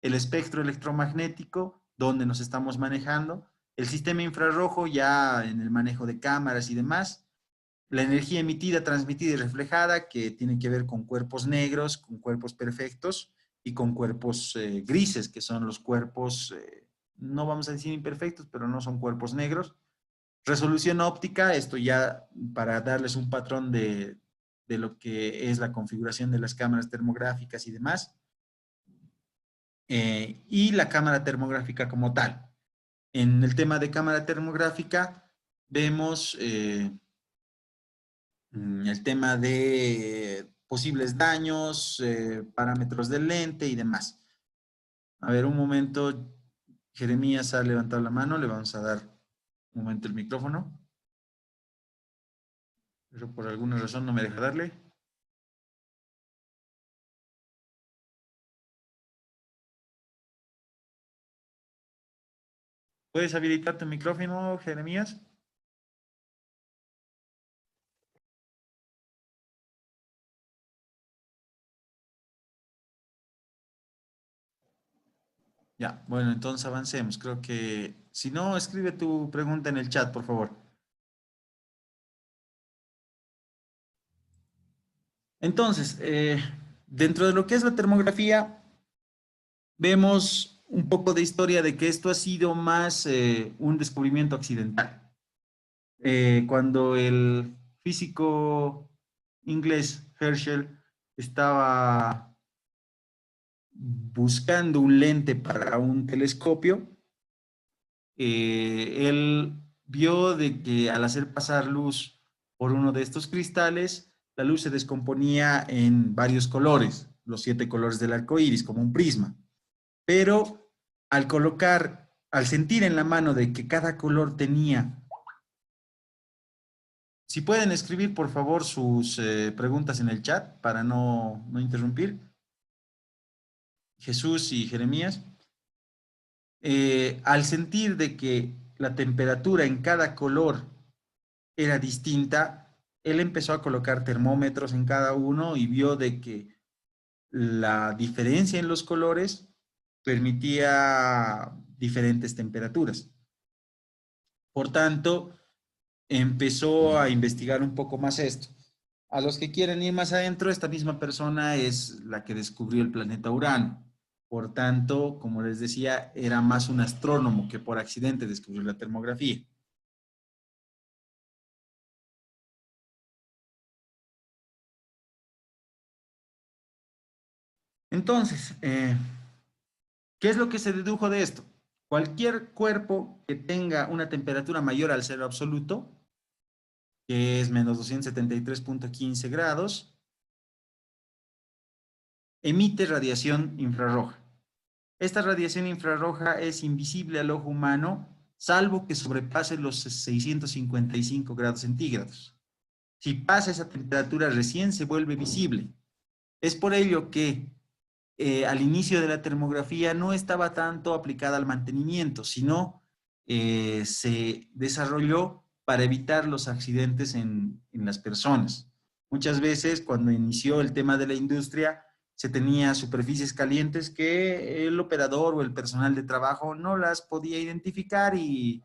el espectro electromagnético, donde nos estamos manejando, el sistema infrarrojo ya en el manejo de cámaras y demás, la energía emitida, transmitida y reflejada, que tiene que ver con cuerpos negros, con cuerpos perfectos y con cuerpos grises, que son los cuerpos, no vamos a decir imperfectos, pero no son cuerpos negros. Resolución óptica, esto ya para darles un patrón de lo que es la configuración de las cámaras termográficas y demás. Y la cámara termográfica como tal. En el tema de cámara termográfica vemos el tema de posibles daños, parámetros del lente y demás. A ver, un momento, Jeremías ha levantado la mano, le vamos a dar un momento el micrófono, pero por alguna razón no me deja darle. ¿Puedes habilitar tu micrófono, Jeremías? Ya, bueno, entonces avancemos. Creo que, si no, escribe tu pregunta en el chat, por favor. Entonces, dentro de lo que es la termografía, vemos un poco de historia de que esto ha sido más un descubrimiento accidental. Cuando el físico inglés Herschel estaba buscando un lente para un telescopio, él vio de que al hacer pasar luz por uno de estos cristales, la luz se descomponía en varios colores, los 7 colores del arco iris, como un prisma. Pero al sentir en la mano de que cada color tenía. Si pueden escribir, por favor, sus preguntas en el chat para no interrumpir. Jesús y Jeremías. Al sentir de que la temperatura en cada color era distinta, él empezó a colocar termómetros en cada uno y vio de que la diferencia en los colores permitía diferentes temperaturas. Por tanto, empezó a investigar un poco más esto. A los que quieren ir más adentro, esta misma persona es la que descubrió el planeta Urano. Por tanto, como les decía, era más un astrónomo que por accidente descubrió la termografía. Entonces, ¿qué es lo que se dedujo de esto? Cualquier cuerpo que tenga una temperatura mayor al cero absoluto, que es menos 273.15 grados, emite radiación infrarroja. Esta radiación infrarroja es invisible al ojo humano, salvo que sobrepase los 655 grados centígrados. Si pasa esa temperatura recién se vuelve visible. Es por ello que al inicio de la termografía no estaba tanto aplicada al mantenimiento, sino se desarrolló para evitar los accidentes en las personas. Muchas veces cuando inició el tema de la industria, se tenía superficies calientes que el operador o el personal de trabajo no las podía identificar y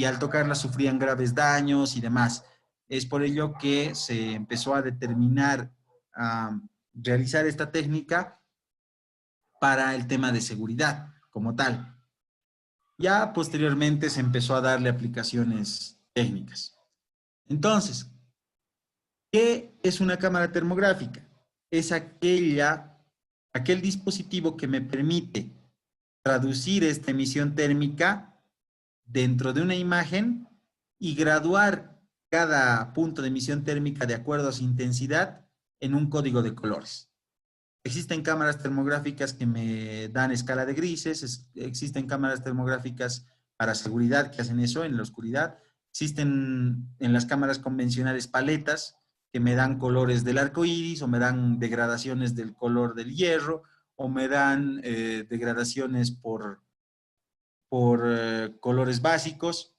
al tocarlas sufrían graves daños y demás. Es por ello que se empezó a determinar, a realizar esta técnica para el tema de seguridad como tal. Ya posteriormente se empezó a darle aplicaciones técnicas. Entonces, ¿qué es una cámara termográfica? Es aquel dispositivo que me permite traducir esta emisión térmica dentro de una imagen y graduar cada punto de emisión térmica de acuerdo a su intensidad en un código de colores. Existen cámaras termográficas que me dan escala de grises, existen cámaras termográficas para seguridad que hacen eso en la oscuridad, existen en las cámaras convencionales paletas que me dan colores del arco iris o me dan degradaciones del color del hierro o me dan degradaciones por colores básicos.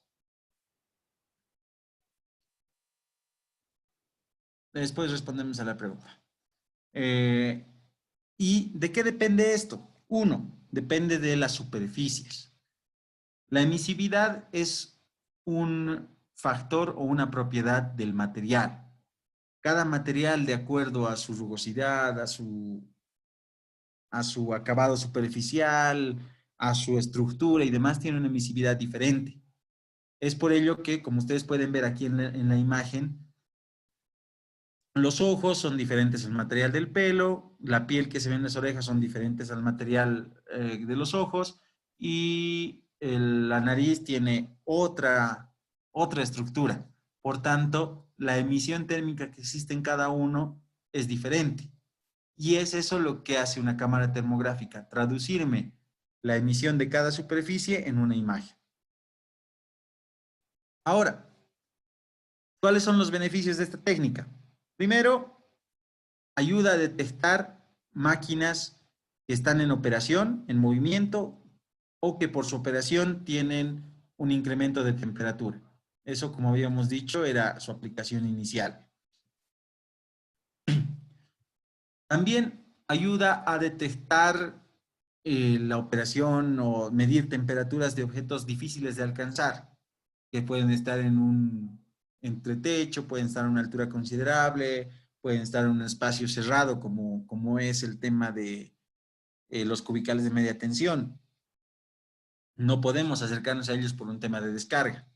Después respondemos a la pregunta. ¿Y de qué depende esto? Uno, depende de las superficies. La emisividad es un factor o una propiedad del material. Cada material, de acuerdo a su rugosidad, a su acabado superficial, a su estructura y demás, tiene una emisividad diferente. Es por ello que, como ustedes pueden ver aquí en la imagen, los ojos son diferentes al material del pelo, la piel que se ve en las orejas son diferentes al material de los ojos y la nariz tiene otra estructura. Por tanto, la emisión térmica que existe en cada uno es diferente. Y es eso lo que hace una cámara termográfica, traducirme la emisión de cada superficie en una imagen. Ahora, ¿cuáles son los beneficios de esta técnica? Primero, ayuda a detectar máquinas que están en operación, en movimiento, o que por su operación tienen un incremento de temperatura. Eso, como habíamos dicho, era su aplicación inicial. También ayuda a detectar la operación o medir temperaturas de objetos difíciles de alcanzar, que pueden estar en un entretecho, pueden estar a una altura considerable, pueden estar en un espacio cerrado, como es el tema de los cubicales de media tensión. No podemos acercarnos a ellos por un tema de descarga.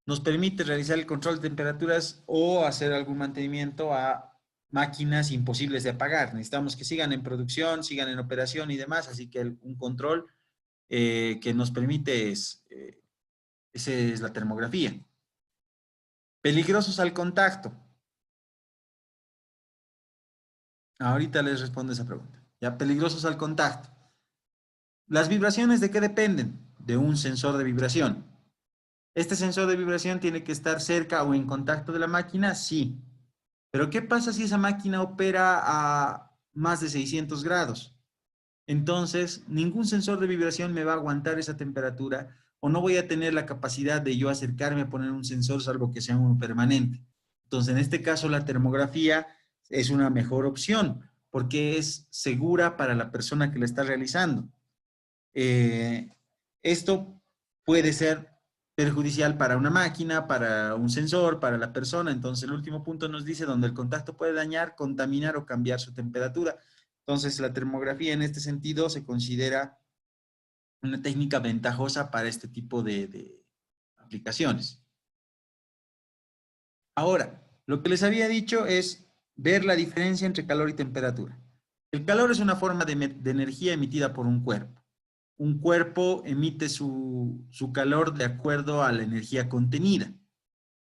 Nos permite realizar el control de temperaturas o hacer algún mantenimiento a máquinas imposibles de apagar. Necesitamos que sigan en producción, sigan en operación y demás, así que un control que nos permite esa es la termografía. Peligrosos al contacto. Ahorita les respondo esa pregunta. Ya, peligrosos al contacto. ¿Las vibraciones de qué dependen? De un sensor de vibración. ¿Este sensor de vibración tiene que estar cerca o en contacto de la máquina? Sí. Pero ¿qué pasa si esa máquina opera a más de 600 grados? Entonces, ningún sensor de vibración me va a aguantar esa temperatura o no voy a tener la capacidad de yo acercarme a poner un sensor salvo que sea uno permanente. Entonces, en este caso, la termografía es una mejor opción porque es segura para la persona que la está realizando. Esto puede ser perjudicial para una máquina, para un sensor, para la persona. Entonces, el último punto nos dice donde el contacto puede dañar, contaminar o cambiar su temperatura. Entonces, la termografía en este sentido se considera una técnica ventajosa para este tipo de aplicaciones. Ahora, lo que les había dicho es ver la diferencia entre calor y temperatura. El calor es una forma de energía emitida por un cuerpo. Un cuerpo emite su calor de acuerdo a la energía contenida.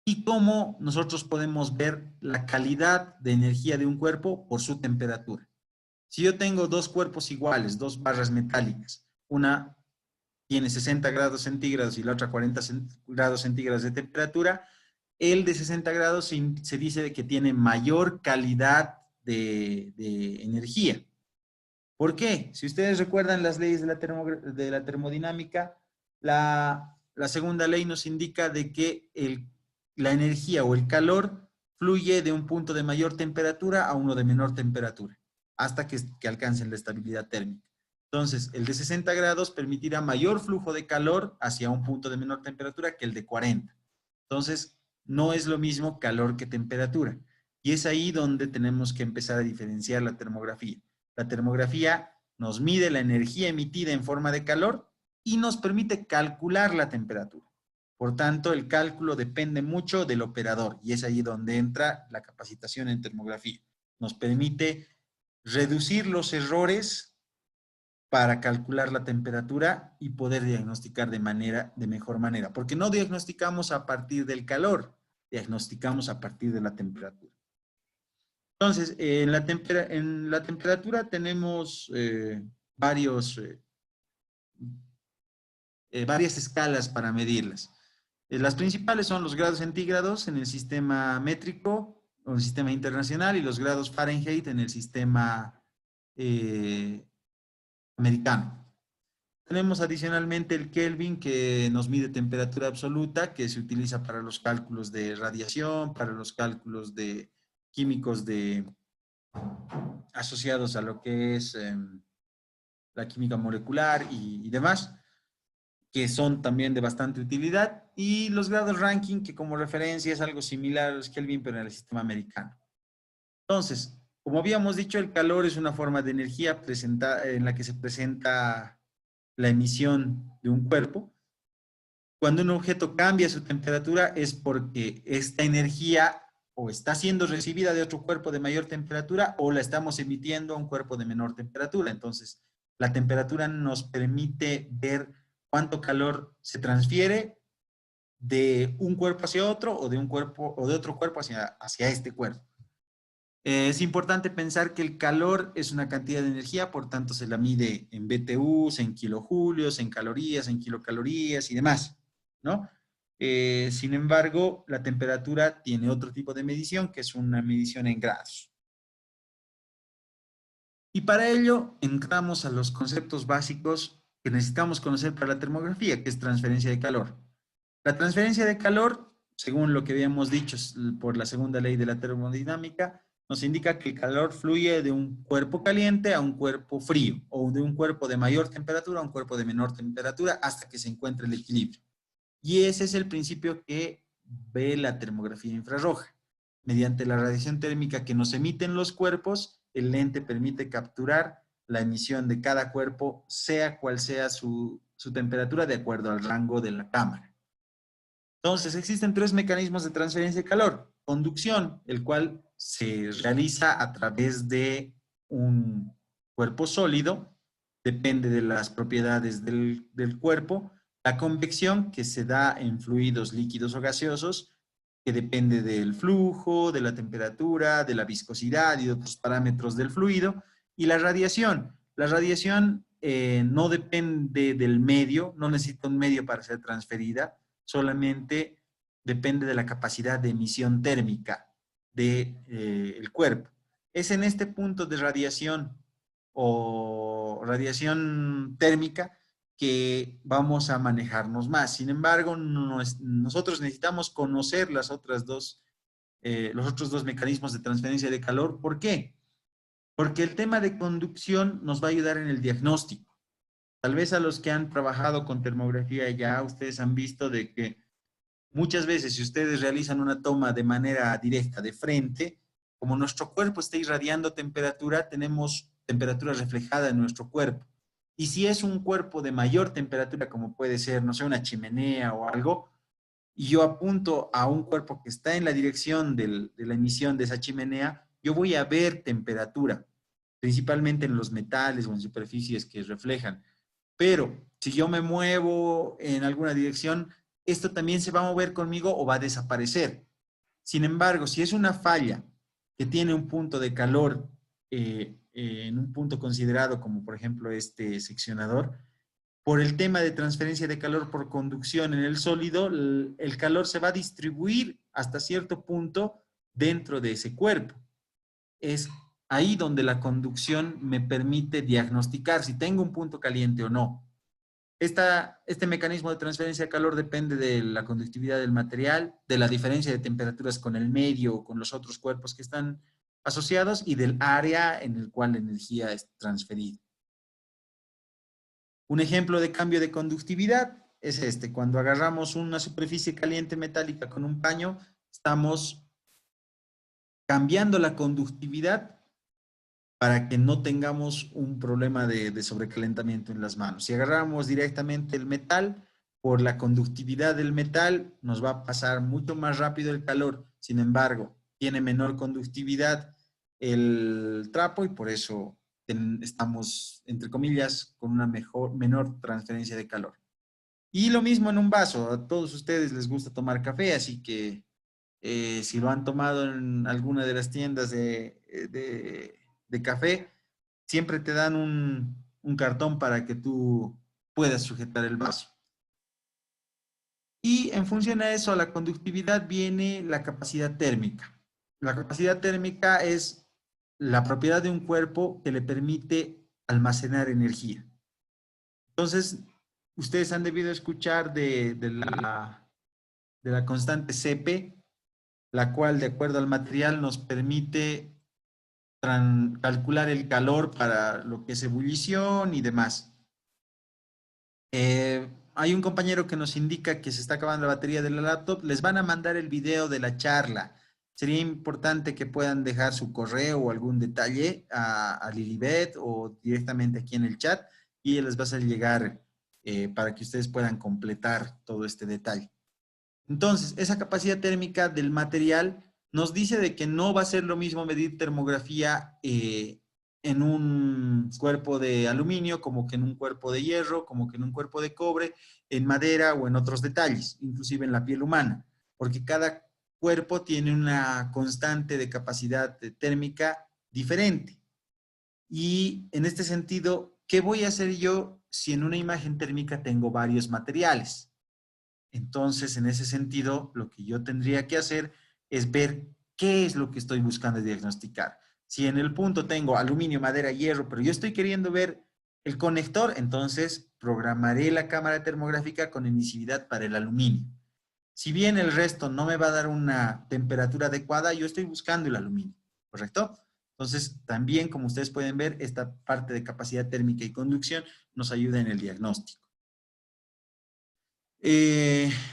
Y cómo nosotros podemos ver la calidad de energía de un cuerpo por su temperatura. Si yo tengo dos cuerpos iguales, dos barras metálicas, una tiene 60 grados centígrados y la otra 40 grados centígrados de temperatura, el de 60 grados se dice que tiene mayor calidad de energía. ¿Por qué? Si ustedes recuerdan las leyes de la termodinámica, la segunda ley nos indica de que la energía o el calor fluye de un punto de mayor temperatura a uno de menor temperatura. hasta que alcancen la estabilidad térmica. Entonces, el de 60 grados permitirá mayor flujo de calor hacia un punto de menor temperatura que el de 40. Entonces, no es lo mismo calor que temperatura. Y es ahí donde tenemos que empezar a diferenciar la termografía. La termografía nos mide la energía emitida en forma de calor y nos permite calcular la temperatura. Por tanto, el cálculo depende mucho del operador y es ahí donde entra la capacitación en termografía. Nos permite reducir los errores para calcular la temperatura y poder diagnosticar de mejor manera, porque no diagnosticamos a partir del calor, diagnosticamos a partir de la temperatura. Entonces, en la temperatura tenemos varias escalas para medirlas. Las principales son los grados centígrados en el sistema métrico o en el sistema internacional y los grados Fahrenheit en el sistema americano. Tenemos adicionalmente el Kelvin, que nos mide temperatura absoluta, que se utiliza para los cálculos de radiación, para los cálculos de químicos asociados a lo que es la química molecular y demás, que son también de bastante utilidad. Y los grados Rankine, que como referencia es algo similar a los Kelvin, pero en el sistema americano. Entonces, como habíamos dicho, el calor es una forma de energía en la que se presenta la emisión de un cuerpo. Cuando un objeto cambia su temperatura es porque esta energía o está siendo recibida de otro cuerpo de mayor temperatura o la estamos emitiendo a un cuerpo de menor temperatura. Entonces, la temperatura nos permite ver cuánto calor se transfiere de un cuerpo hacia otro o de un cuerpo o de otro cuerpo hacia este cuerpo. Es importante pensar que el calor es una cantidad de energía, por tanto se la mide en BTUs, en kilojulios, en calorías, en kilocalorías y demás, ¿no? Sin embargo, la temperatura tiene otro tipo de medición, que es una medición en grados. Y para ello entramos a los conceptos básicos que necesitamos conocer para la termografía, que es transferencia de calor. La transferencia de calor, según lo que habíamos dicho por la segunda ley de la termodinámica, nos indica que el calor fluye de un cuerpo caliente a un cuerpo frío, o de un cuerpo de mayor temperatura a un cuerpo de menor temperatura, hasta que se encuentre el equilibrio. Y ese es el principio que ve la termografía infrarroja. Mediante la radiación térmica que nos emiten los cuerpos, el lente permite capturar la emisión de cada cuerpo, sea cual sea su temperatura, de acuerdo al rango de la cámara. Entonces, existen tres mecanismos de transferencia de calor. Conducción, el cual se realiza a través de un cuerpo sólido, depende de las propiedades del cuerpo. La convección, que se da en fluidos líquidos o gaseosos, que depende del flujo, de la temperatura, de la viscosidad y de otros parámetros del fluido. Y la radiación. La radiación no depende del medio, no necesita un medio para ser transferida, solamente depende de la capacidad de emisión térmica del cuerpo. Es en este punto de radiación o radiación térmica que vamos a manejarnos más. Sin embargo, nosotros necesitamos conocer los otros dos mecanismos de transferencia de calor. ¿Por qué? Porque el tema de conducción nos va a ayudar en el diagnóstico. Tal vez a los que han trabajado con termografía ya ustedes han visto de que muchas veces si ustedes realizan una toma de manera directa de frente, como nuestro cuerpo está irradiando temperatura, tenemos temperatura reflejada en nuestro cuerpo. Y si es un cuerpo de mayor temperatura, como puede ser, no sé, una chimenea o algo, y yo apunto a un cuerpo que está en la dirección de la emisión de esa chimenea, yo voy a ver temperatura, principalmente en los metales o en superficies que reflejan. Pero si yo me muevo en alguna dirección, esto también se va a mover conmigo o va a desaparecer. Sin embargo, si es una falla que tiene un punto de calor en un punto considerado como por ejemplo este seccionador, por el tema de transferencia de calor por conducción en el sólido, el calor se va a distribuir hasta cierto punto dentro de ese cuerpo. Es ahí donde la conducción me permite diagnosticar si tengo un punto caliente o no. Este mecanismo de transferencia de calor depende de la conductividad del material, de la diferencia de temperaturas con el medio o con los otros cuerpos que están asociados y del área en el cual la energía es transferida. Un ejemplo de cambio de conductividad es este. Cuando agarramos una superficie caliente metálica con un paño, estamos cambiando la conductividad para que no tengamos un problema de sobrecalentamiento en las manos. Si agarramos directamente el metal, por la conductividad del metal, nos va a pasar mucho más rápido el calor. Sin embargo, tiene menor conductividad el trapo y por eso estamos, entre comillas, con una menor transferencia de calor. Y lo mismo en un vaso. A todos ustedes les gusta tomar café, así que si lo han tomado en alguna de las tiendas de café, siempre te dan un cartón para que tú puedas sujetar el vaso. Y en función a eso, a la conductividad viene la capacidad térmica. La capacidad térmica es la propiedad de un cuerpo que le permite almacenar energía. Entonces, ustedes han debido escuchar de la constante Cp, la cual, de acuerdo al material, nos permite calcular el calor para lo que es ebullición y demás. Hay un compañero que nos indica que se está acabando la batería de la laptop. Les van a mandar el video de la charla. Sería importante que puedan dejar su correo o algún detalle a Lilibet o directamente aquí en el chat y les va a hacer llegar para que ustedes puedan completar todo este detalle. Entonces, esa capacidad térmica del material nos dice de que no va a ser lo mismo medir termografía en un cuerpo de aluminio, como que en un cuerpo de hierro, como que en un cuerpo de cobre, en madera o en otros detalles, inclusive en la piel humana, porque cada cuerpo tiene una constante de capacidad térmica diferente. Y en este sentido, ¿qué voy a hacer yo si en una imagen térmica tengo varios materiales? Entonces, en ese sentido, lo que yo tendría que hacer es ver qué es lo que estoy buscando diagnosticar. Si en el punto tengo aluminio, madera, hierro, pero yo estoy queriendo ver el conector, entonces programaré la cámara termográfica con emisividad para el aluminio. Si bien el resto no me va a dar una temperatura adecuada, yo estoy buscando el aluminio, ¿correcto? Entonces, también, como ustedes pueden ver, esta parte de capacidad térmica y conducción nos ayuda en el diagnóstico.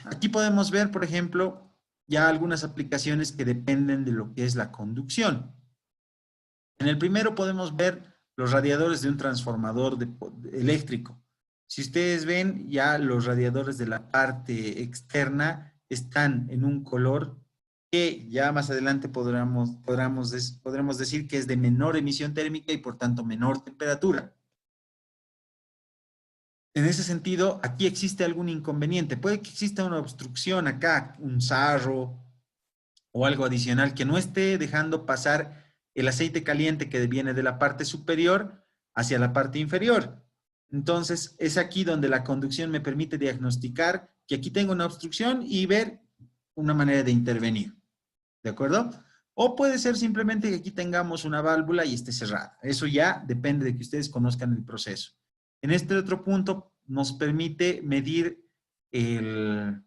Aquí podemos ver, por ejemplo, ya algunas aplicaciones que dependen de lo que es la conducción. En el primero podemos ver los radiadores de un transformador eléctrico. Si ustedes ven, ya los radiadores de la parte externa están en un color que ya más adelante podremos decir que es de menor emisión térmica y por tanto menor temperatura. En ese sentido, aquí existe algún inconveniente. Puede que exista una obstrucción acá, un sarro o algo adicional que no esté dejando pasar el aceite caliente que viene de la parte superior hacia la parte inferior. Entonces, es aquí donde la conducción me permite diagnosticar que aquí tengo una obstrucción y ver una manera de intervenir. ¿De acuerdo? O puede ser simplemente que aquí tengamos una válvula y esté cerrada. Eso ya depende de que ustedes conozcan el proceso. En este otro punto nos permite medir el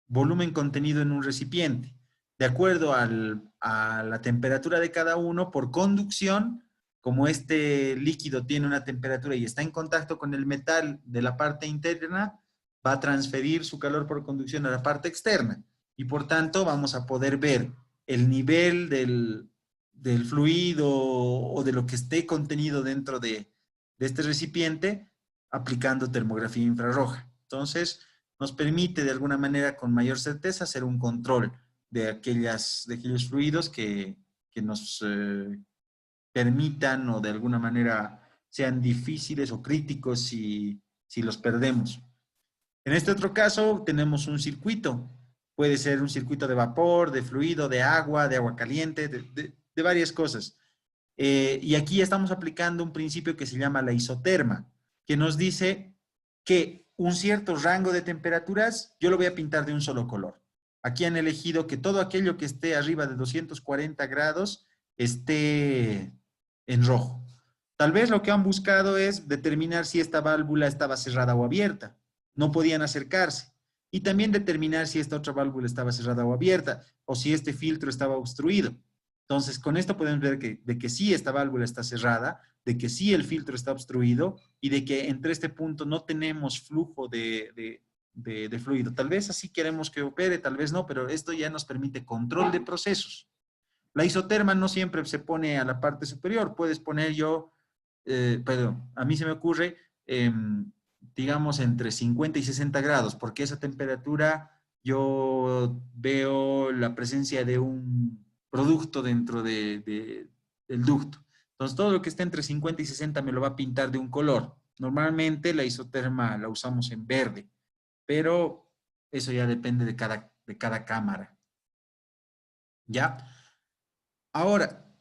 volumen contenido en un recipiente. De acuerdo a la temperatura de cada uno, por conducción, como este líquido tiene una temperatura y está en contacto con el metal de la parte interna, va a transferir su calor por conducción a la parte externa. Y por tanto vamos a poder ver el nivel del fluido o de lo que esté contenido dentro de este recipiente aplicando termografía infrarroja. Entonces, nos permite de alguna manera con mayor certeza hacer un control de aquellos fluidos que nos permitan o de alguna manera sean difíciles o críticos si los perdemos. En este otro caso tenemos un circuito. Puede ser un circuito de vapor, de fluido, de agua caliente, de varias cosas. Y aquí estamos aplicando un principio que se llama la isoterma, que nos dice que un cierto rango de temperaturas yo lo voy a pintar de un solo color. Aquí han elegido que todo aquello que esté arriba de 240 grados esté en rojo. Tal vez lo que han buscado es determinar si esta válvula estaba cerrada o abierta. No podían acercarse. Y también determinar si esta otra válvula estaba cerrada o abierta, o si este filtro estaba obstruido. Entonces, con esto podemos ver de que sí esta válvula está cerrada, de que sí el filtro está obstruido y de que entre este punto no tenemos flujo de fluido. Tal vez así queremos que opere, tal vez no, pero esto ya nos permite control de procesos. La isoterma no siempre se pone a la parte superior, puedes poner perdón, a mí se me ocurre, digamos, entre 50 y 60 grados, porque esa temperatura yo veo la presencia de un producto dentro del ducto. Entonces, todo lo que esté entre 50 y 60 me lo va a pintar de un color. Normalmente la isoterma la usamos en verde, pero eso ya depende de cada cámara. ¿Ya? Ahora,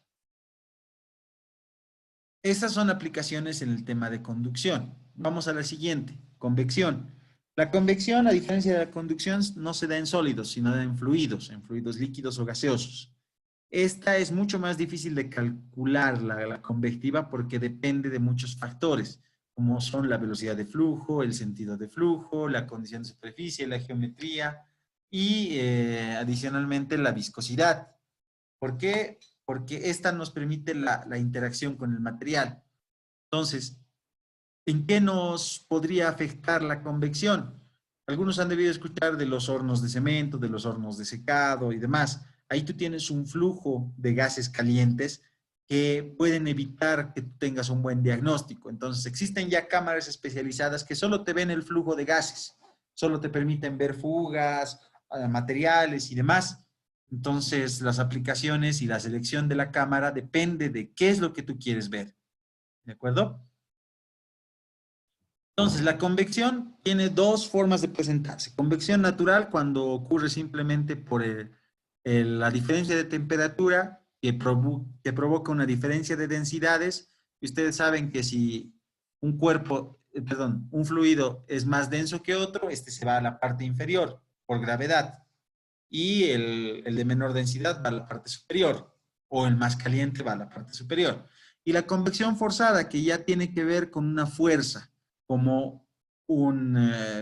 estas son aplicaciones en el tema de conducción. Vamos a la siguiente, convección. La convección, a diferencia de la conducción, no se da en sólidos, sino en fluidos líquidos o gaseosos. Esta es mucho más difícil de calcular, la convectiva, porque depende de muchos factores, como son la velocidad de flujo, el sentido de flujo, la condición de superficie, la geometría y adicionalmente la viscosidad. ¿Por qué? Porque esta nos permite la interacción con el material. Entonces, ¿en qué nos podría afectar la convección? Algunos han debido escuchar de los hornos de cemento, de los hornos de secado y demás. Ahí tú tienes un flujo de gases calientes que pueden evitar que tú tengas un buen diagnóstico. Entonces, existen ya cámaras especializadas que solo te ven el flujo de gases, solo te permiten ver fugas, materiales y demás. Entonces, las aplicaciones y la selección de la cámara depende de qué es lo que tú quieres ver. ¿De acuerdo? Entonces, la convección tiene dos formas de presentarse. Convección natural, cuando ocurre simplemente por la diferencia de temperatura que provoca una diferencia de densidades. Y ustedes saben que si un cuerpo, perdón, un fluido es más denso que otro, este se va a la parte inferior por gravedad. Y el de menor densidad va a la parte superior. O el más caliente va a la parte superior. Y la convección forzada, que ya tiene que ver con una fuerza como un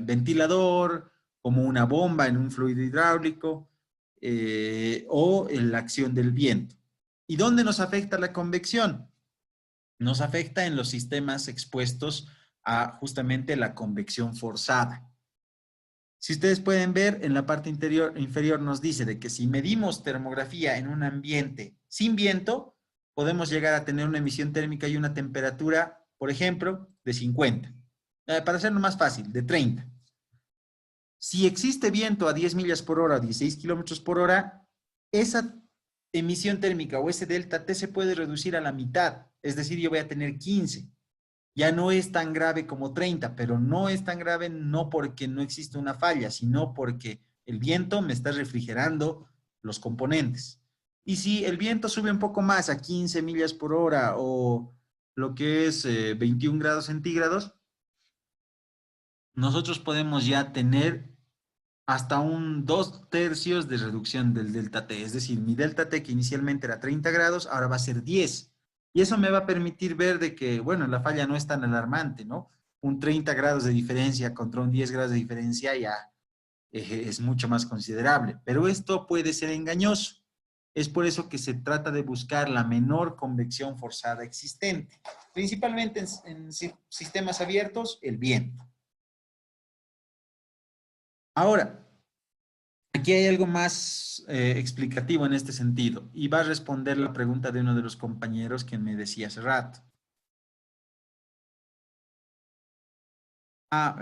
ventilador, como una bomba en un fluido hidráulico o en la acción del viento. ¿Y dónde nos afecta la convección? Nos afecta en los sistemas expuestos a justamente la convección forzada. Si ustedes pueden ver, en la parte inferior nos dice de que si medimos termografía en un ambiente sin viento, podemos llegar a tener una emisión térmica y una temperatura, por ejemplo, de 50. Para hacerlo más fácil, de 30. Si existe viento a 10 millas por hora, 16 kilómetros por hora, esa emisión térmica o ese delta T se puede reducir a la mitad. Es decir, yo voy a tener 15. Ya no es tan grave como 30, pero no es tan grave no porque no existe una falla, sino porque el viento me está refrigerando los componentes. Y si el viento sube un poco más a 15 millas por hora o lo que es 21 grados centígrados, nosotros podemos ya tener hasta un 2/3 de reducción del delta T. Es decir, mi delta T que inicialmente era 30 grados, ahora va a ser 10. Y eso me va a permitir ver de que, bueno, la falla no es tan alarmante, ¿no? Un 30 grados de diferencia contra un 10 grados de diferencia ya es mucho más considerable. Pero esto puede ser engañoso. Es por eso que se trata de buscar la menor convección forzada existente, principalmente en sistemas abiertos, el viento. Ahora, aquí hay algo más explicativo en este sentido y va a responder la pregunta de uno de los compañeros que me decía hace rato. Ah,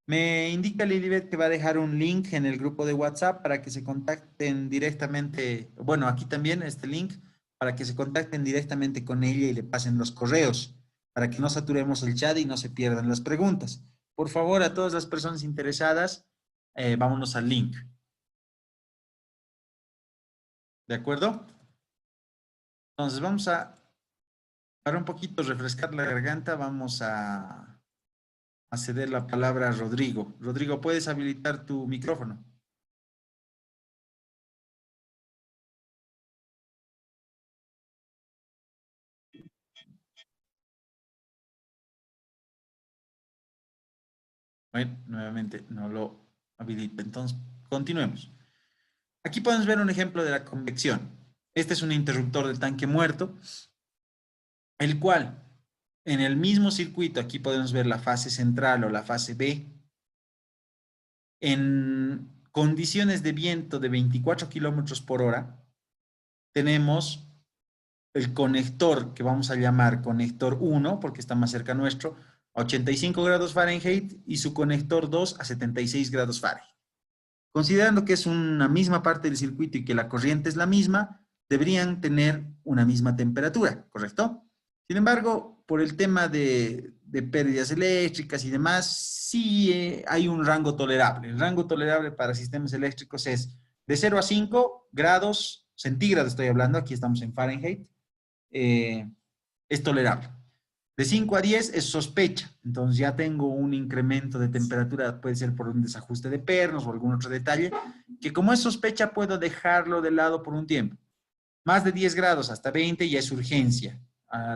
me indica Lilibet que va a dejar un link en el grupo de WhatsApp para que se contacten directamente, bueno, aquí también este link, para que se contacten directamente con ella y le pasen los correos, para que no saturemos el chat y no se pierdan las preguntas. Por favor, a todas las personas interesadas, vámonos al link. ¿De acuerdo? Entonces vamos para un poquito refrescar la garganta, vamos a ceder la palabra a Rodrigo. Rodrigo, ¿puedes habilitar tu micrófono? Bueno, nuevamente no lo habilita. Entonces, continuemos. Aquí podemos ver un ejemplo de la convección. Este es un interruptor del tanque muerto, el cual en el mismo circuito, aquí podemos ver la fase central o la fase B, en condiciones de viento de 24 kilómetros por hora, tenemos el conector que vamos a llamar conector 1, porque está más cerca nuestro, a 85 grados Fahrenheit y su conector 2 a 76 grados Fahrenheit. Considerando que es una misma parte del circuito y que la corriente es la misma, deberían tener una misma temperatura, ¿correcto? Sin embargo, por el tema de pérdidas eléctricas y demás, sí hay un rango tolerable. El rango tolerable para sistemas eléctricos es de 0 a 5 grados centígrados, estoy hablando, aquí estamos en Fahrenheit, eh, es tolerable. De 5 a 10 es sospecha, entonces ya tengo un incremento de temperatura, puede ser por un desajuste de pernos o algún otro detalle, que como es sospecha puedo dejarlo de lado por un tiempo. Más de 10 grados hasta 20 ya es urgencia,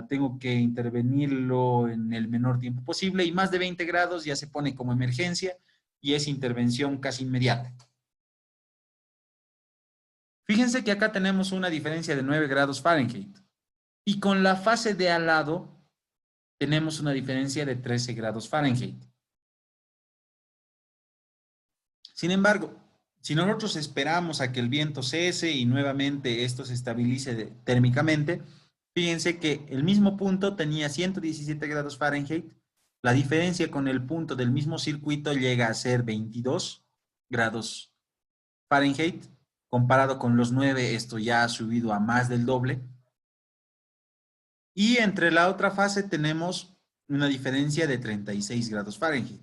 tengo que intervenirlo en el menor tiempo posible y más de 20 grados ya se pone como emergencia y es intervención casi inmediata. Fíjense que acá tenemos una diferencia de 9 grados Fahrenheit y con la fase de al lado tenemos una diferencia de 13 grados Fahrenheit. Sin embargo, si nosotros esperamos a que el viento cese y nuevamente esto se estabilice térmicamente, fíjense que el mismo punto tenía 117 grados Fahrenheit, la diferencia con el punto del mismo circuito llega a ser 22 grados Fahrenheit, comparado con los 9, esto ya ha subido a más del doble. Y entre la otra fase tenemos una diferencia de 36 grados Fahrenheit,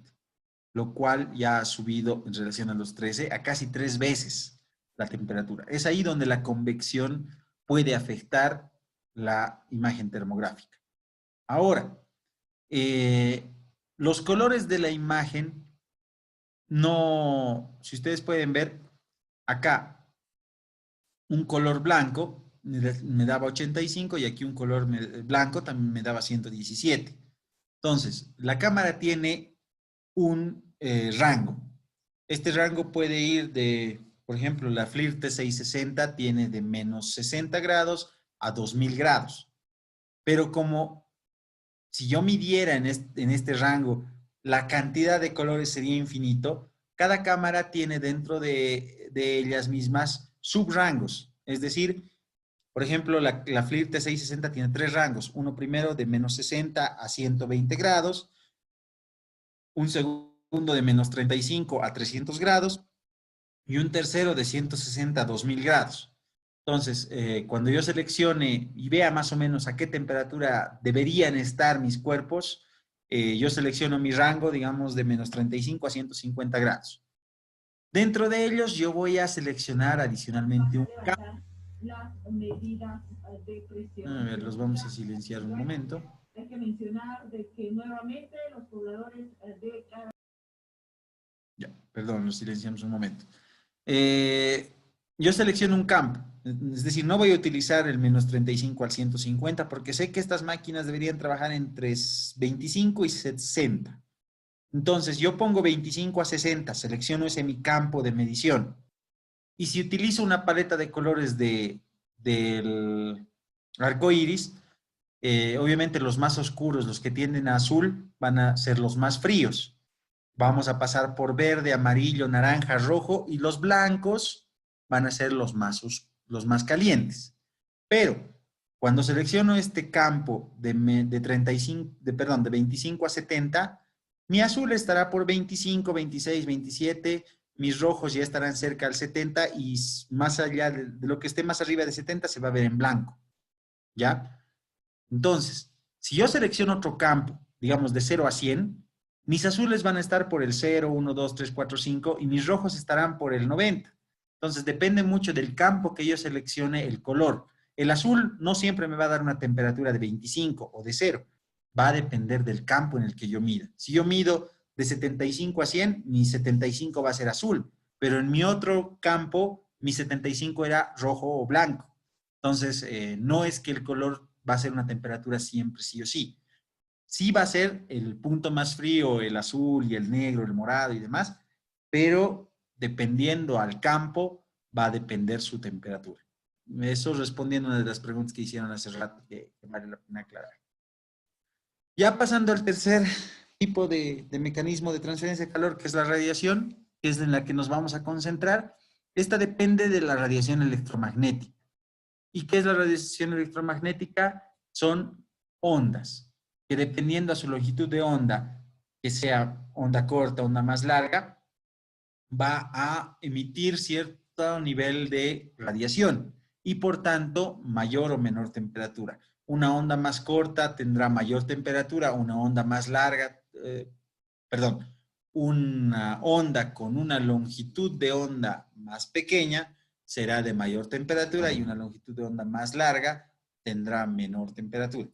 lo cual ya ha subido en relación a los 13 a casi 3 veces la temperatura. Es ahí donde la convección puede afectar la imagen termográfica. Ahora, los colores de la imagen no, si ustedes pueden ver acá, un color blanco me daba 85 y aquí un color blanco también me daba 117. Entonces, la cámara tiene un rango. Este rango puede ir de, por ejemplo, la FLIR T660 tiene de menos 60 grados a 2000 grados. Pero como si yo midiera en este rango la cantidad de colores sería infinito, cada cámara tiene dentro de ellas mismas subrangos. Es decir, por ejemplo, la FLIR T660 tiene 3 rangos. Uno primero de menos 60 a 120 grados, un segundo de menos 35 a 300 grados y un tercero de 160 a 2000 grados. Entonces, cuando yo seleccione y vea más o menos a qué temperatura deberían estar mis cuerpos, yo selecciono mi rango, digamos, de menos 35 a 150 grados. Dentro de ellos, yo voy a seleccionar adicionalmente un campo. A ver, los vamos a silenciar un momento. Hay que mencionar de que nuevamente los pobladores de... Ya, perdón, los silenciamos un momento. Yo selecciono un campo, es decir, no voy a utilizar el menos 35 al 150 porque sé que estas máquinas deberían trabajar entre 25 y 60. Entonces, yo pongo 25 a 60, selecciono ese mi campo de medición. Y si utilizo una paleta de colores del arco iris, obviamente los más oscuros, los que tienden a azul, van a ser los más fríos. Vamos a pasar por verde, amarillo, naranja, rojo y los blancos van a ser los más calientes. Pero cuando selecciono este campo de 35, perdón, de 25 a 70, mi azul estará por 25, 26, 27, mis rojos ya estarán cerca al 70 y más allá de lo que esté más arriba de 70 se va a ver en blanco. ¿Ya? Entonces, si yo selecciono otro campo, digamos de 0 a 100, mis azules van a estar por el 0, 1, 2, 3, 4, 5 y mis rojos estarán por el 90. Entonces, depende mucho del campo que yo seleccione el color. El azul no siempre me va a dar una temperatura de 25 o de 0. Va a depender del campo en el que yo mida. Si yo mido de 75 a 100, mi 75 va a ser azul. Pero en mi otro campo, mi 75 era rojo o blanco. Entonces, no es que el color va a ser una temperatura siempre sí o sí. Sí va a ser el punto más frío, el azul y el negro, el morado y demás, pero dependiendo al campo va a depender su temperatura. Eso respondiendo a una de las preguntas que hicieron hace rato, que vale la pena aclarar. Ya pasando al tercer tipo de mecanismo de transferencia de calor, que es la radiación, que es en la que nos vamos a concentrar. Esta depende de la radiación electromagnética. ¿Y qué es la radiación electromagnética? Son ondas, que dependiendo a su longitud de onda, que sea onda corta, onda más larga, va a emitir cierto nivel de radiación y por tanto mayor o menor temperatura. Una onda más corta tendrá mayor temperatura, una onda más larga, perdón, una onda con una longitud de onda más pequeña será de mayor temperatura y una longitud de onda más larga tendrá menor temperatura.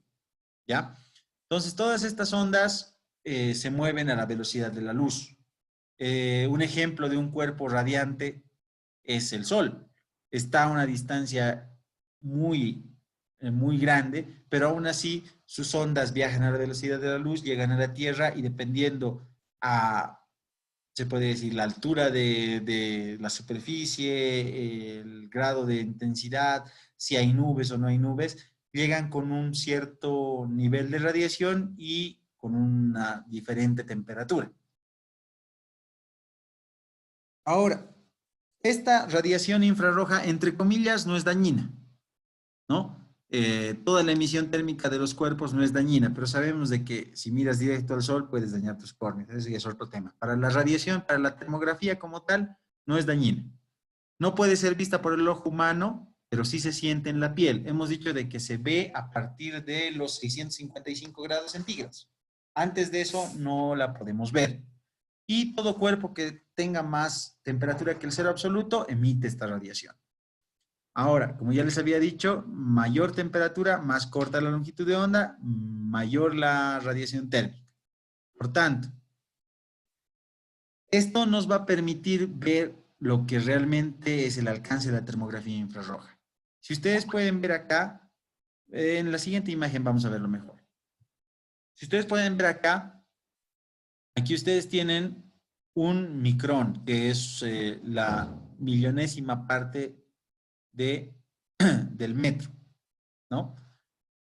¿Ya? Entonces, todas estas ondas se mueven a la velocidad de la luz. Un ejemplo de un cuerpo radiante es el Sol. Está a una distancia muy grande, pero aún así sus ondas viajan a la velocidad de la luz, llegan a la Tierra y dependiendo a, se puede decir, la altura de la superficie, el grado de intensidad, si hay nubes o no hay nubes, llegan con un cierto nivel de radiación y con una diferente temperatura. Ahora, esta radiación infrarroja, entre comillas, no es dañina, ¿no? Toda la emisión térmica de los cuerpos no es dañina, pero sabemos de que si miras directo al sol puedes dañar tus córneas, ese ya es otro tema. Para la radiación, para la termografía como tal, no es dañina. No puede ser vista por el ojo humano, pero sí se siente en la piel. Hemos dicho de que se ve a partir de los 655 grados centígrados. Antes de eso no la podemos ver. Y todo cuerpo que tenga más temperatura que el cero absoluto emite esta radiación. Ahora, como ya les había dicho, mayor temperatura, más corta la longitud de onda, mayor la radiación térmica. Por tanto, esto nos va a permitir ver lo que realmente es el alcance de la termografía infrarroja. Si ustedes pueden ver acá, en la siguiente imagen vamos a verlo mejor. Si ustedes pueden ver acá, aquí ustedes tienen un micrón, que es la millonésima parte de, del metro, ¿no?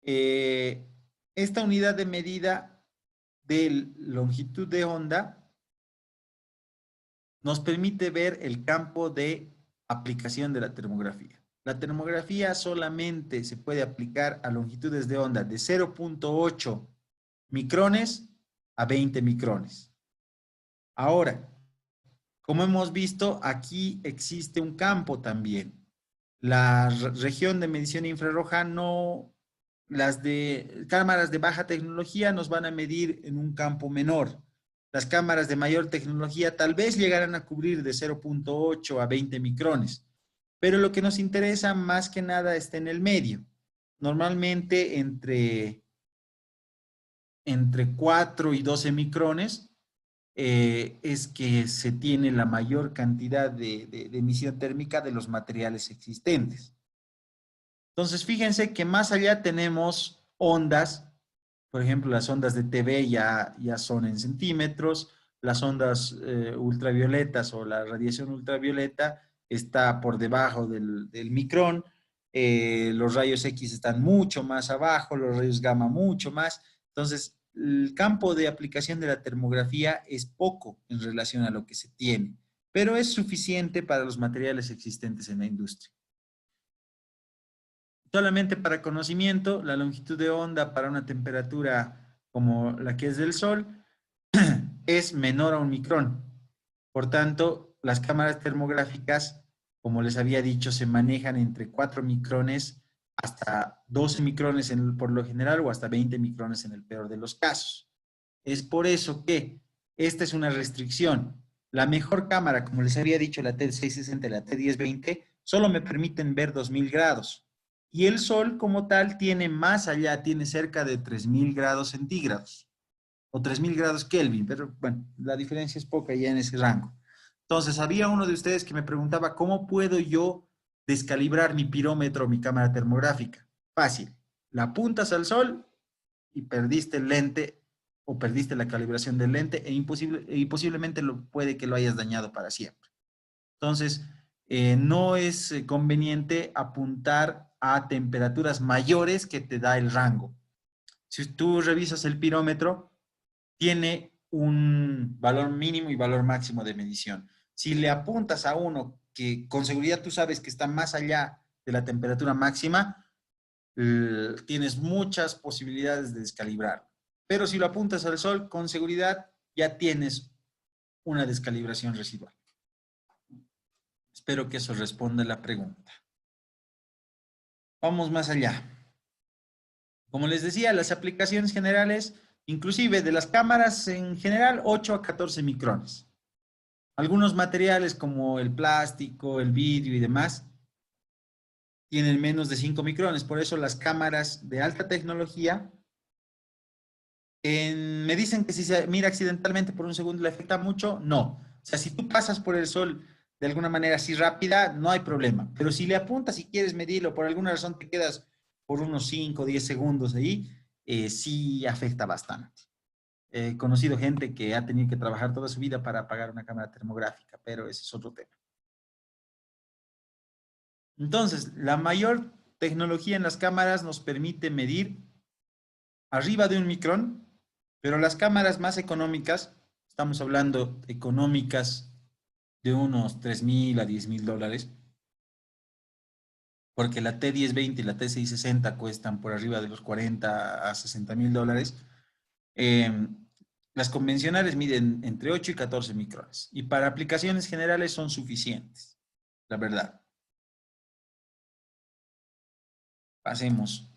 Eh, esta unidad de medida de longitud de onda nos permite ver el campo de aplicación de la termografía. La termografía solamente se puede aplicar a longitudes de onda de 0.8 micrones a 20 micrones. Ahora, como hemos visto, aquí existe un campo también. La región de medición infrarroja no, las de cámaras de baja tecnología nos van a medir en un campo menor. Las cámaras de mayor tecnología tal vez llegarán a cubrir de 0.8 a 20 micrones, pero lo que nos interesa más que nada está en el medio. Normalmente entre 4 y 12 micrones es que se tiene la mayor cantidad de emisión térmica de los materiales existentes. Entonces, fíjense que más allá tenemos ondas, por ejemplo, las ondas de TV ya son en centímetros, las ondas ultravioletas o la radiación ultravioleta está por debajo del micrón, los rayos X están mucho más abajo, los rayos gamma mucho más. Entonces, el campo de aplicación de la termografía es poco en relación a lo que se tiene, pero es suficiente para los materiales existentes en la industria. Solamente para conocimiento, la longitud de onda para una temperatura como la que es del Sol es menor a un micrón. Por tanto, las cámaras termográficas, como les había dicho, se manejan entre 4 micrones hasta 12 micrones por lo general o hasta 20 micrones en el peor de los casos. Es por eso que esta es una restricción. La mejor cámara, como les había dicho, la T660 y la T1020, solo me permiten ver 2000 grados. Y el Sol como tal tiene más allá, tiene cerca de 3000 grados centígrados o 3000 grados Kelvin, pero bueno, la diferencia es poca ya en ese rango. Entonces, había uno de ustedes que me preguntaba, ¿cómo puedo yo descalibrar mi pirómetro o mi cámara termográfica? Fácil, la apuntas al Sol y perdiste el lente o perdiste la calibración del lente e posiblemente puede que lo hayas dañado para siempre. Entonces, no es conveniente apuntar a temperaturas mayores que te da el rango. Si tú revisas el pirómetro, tiene un valor mínimo y valor máximo de medición. Si le apuntas a uno que con seguridad tú sabes que está más allá de la temperatura máxima, tienes muchas posibilidades de descalibrar. Pero si lo apuntas al sol, con seguridad ya tienes una descalibración residual. Espero que eso responda la pregunta. Vamos más allá. Como les decía, las aplicaciones generales, inclusive de las cámaras en general, 8 a 14 micrones. Algunos materiales como el plástico, el vidrio y demás tienen menos de 5 micrones. Por eso las cámaras de alta tecnología me dicen que si se mira accidentalmente por un segundo le afecta mucho. No. O sea, si tú pasas por el sol de alguna manera así rápida, no hay problema. Pero si le apuntas y quieres medirlo, por alguna razón te quedas por unos 5 o 10 segundos ahí, sí afecta bastante. He conocido gente que ha tenido que trabajar toda su vida para pagar una cámara termográfica, pero ese es otro tema. Entonces, la mayor tecnología en las cámaras nos permite medir arriba de un micrón, pero las cámaras más económicas, estamos hablando económicas de unos 3.000 a 10.000 dólares, porque la T1020 y la T660 cuestan por arriba de los 40 a 60.000 dólares. Las convencionales miden entre 8 y 14 micrones y para aplicaciones generales son suficientes, la verdad. Pasemos.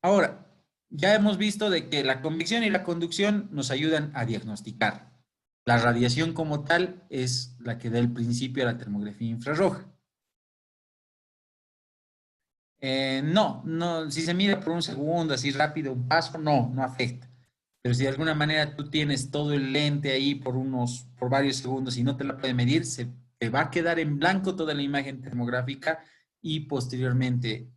Ahora, ya hemos visto de que la convección y la conducción nos ayudan a diagnosticar. La radiación como tal es la que da el principio a la termografía infrarroja. No, si se mira por un segundo, así rápido, un paso, no afecta. Pero si de alguna manera tú tienes todo el lente ahí por varios segundos y no te la puede medir, se te va a quedar en blanco toda la imagen termográfica y posteriormente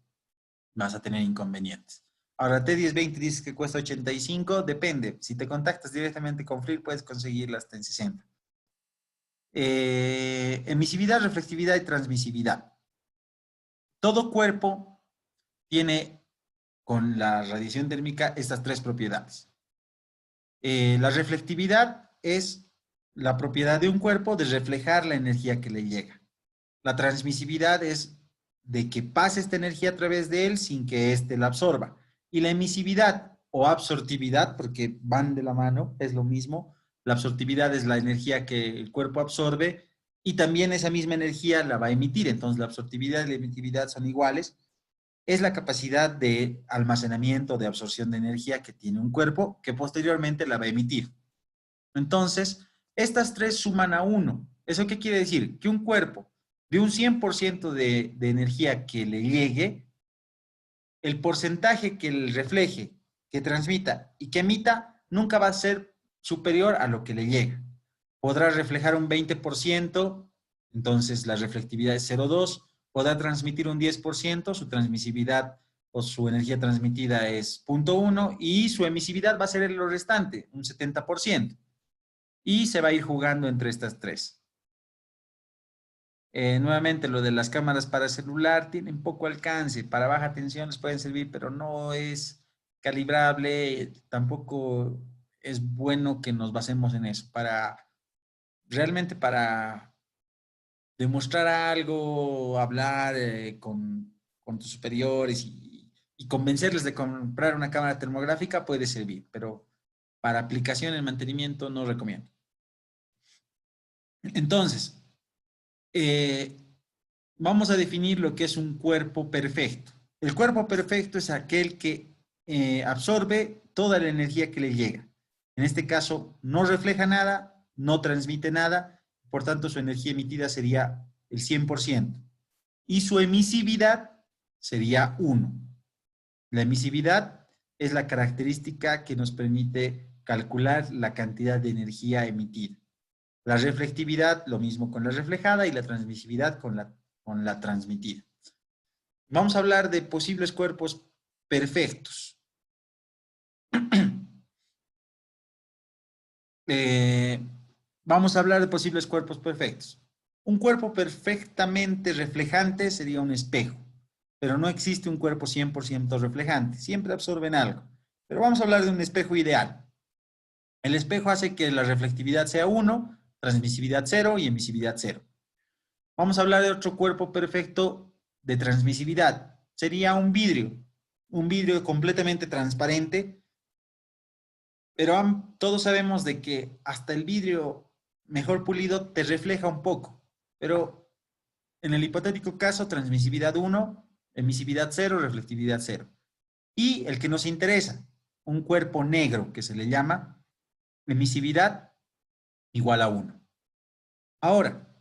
vas a tener inconvenientes. Ahora, T1020 dices que cuesta 85, depende. Si te contactas directamente con FLIR, puedes conseguirla hasta en 60. Emisividad, reflectividad y transmisividad. Todo cuerpo tiene con la radiación térmica estas tres propiedades. La reflectividad es la propiedad de un cuerpo de reflejar la energía que le llega. La transmisividad es de que pase esta energía a través de él sin que éste la absorba. Y la emisividad o absortividad, porque van de la mano, es lo mismo. La absortividad es la energía que el cuerpo absorbe y también esa misma energía la va a emitir. Entonces la absortividad y la emitividad son iguales. Es la capacidad de almacenamiento, de absorción de energía que tiene un cuerpo que posteriormente la va a emitir. Entonces, estas tres suman a uno. ¿Eso qué quiere decir? Que un cuerpo de un 100% de energía que le llegue, el porcentaje que le refleje, que transmita y que emita nunca va a ser superior a lo que le llega. Podrá reflejar un 20%, entonces la reflectividad es 0,2. Podrá transmitir un 10%, su transmisividad o su energía transmitida es 0,1 y su emisividad va a ser lo restante, un 70%. Y se va a ir jugando entre estas tres. Nuevamente, lo de las cámaras para celular tienen poco alcance. Para baja tensión les pueden servir, pero no es calibrable. Tampoco es bueno que nos basemos en eso. Realmente para demostrar algo, hablar con tus superiores y convencerles de comprar una cámara termográfica puede servir, pero para aplicación en mantenimiento no recomiendo. Entonces, eh, vamos a definir lo que es un cuerpo perfecto. El cuerpo perfecto es aquel que absorbe toda la energía que le llega. En este caso, no refleja nada, no transmite nada, por tanto su energía emitida sería el 100%. Y su emisividad sería 1. La emisividad es la característica que nos permite calcular la cantidad de energía emitida. La reflectividad, lo mismo con la reflejada, y la transmisividad con la transmitida. Vamos a hablar de posibles cuerpos perfectos. Vamos a hablar de posibles cuerpos perfectos. Un cuerpo perfectamente reflejante sería un espejo, pero no existe un cuerpo 100% reflejante, siempre absorben algo. Pero vamos a hablar de un espejo ideal. El espejo hace que la reflectividad sea 1, transmisividad 0 y emisividad 0. Vamos a hablar de otro cuerpo perfecto de transmisividad. Sería un vidrio completamente transparente, pero todos sabemos de que hasta el vidrio mejor pulido te refleja un poco, pero en el hipotético caso, transmisividad 1, emisividad 0, reflectividad 0. Y el que nos interesa, un cuerpo negro que se le llama emisividad igual a 1. Ahora,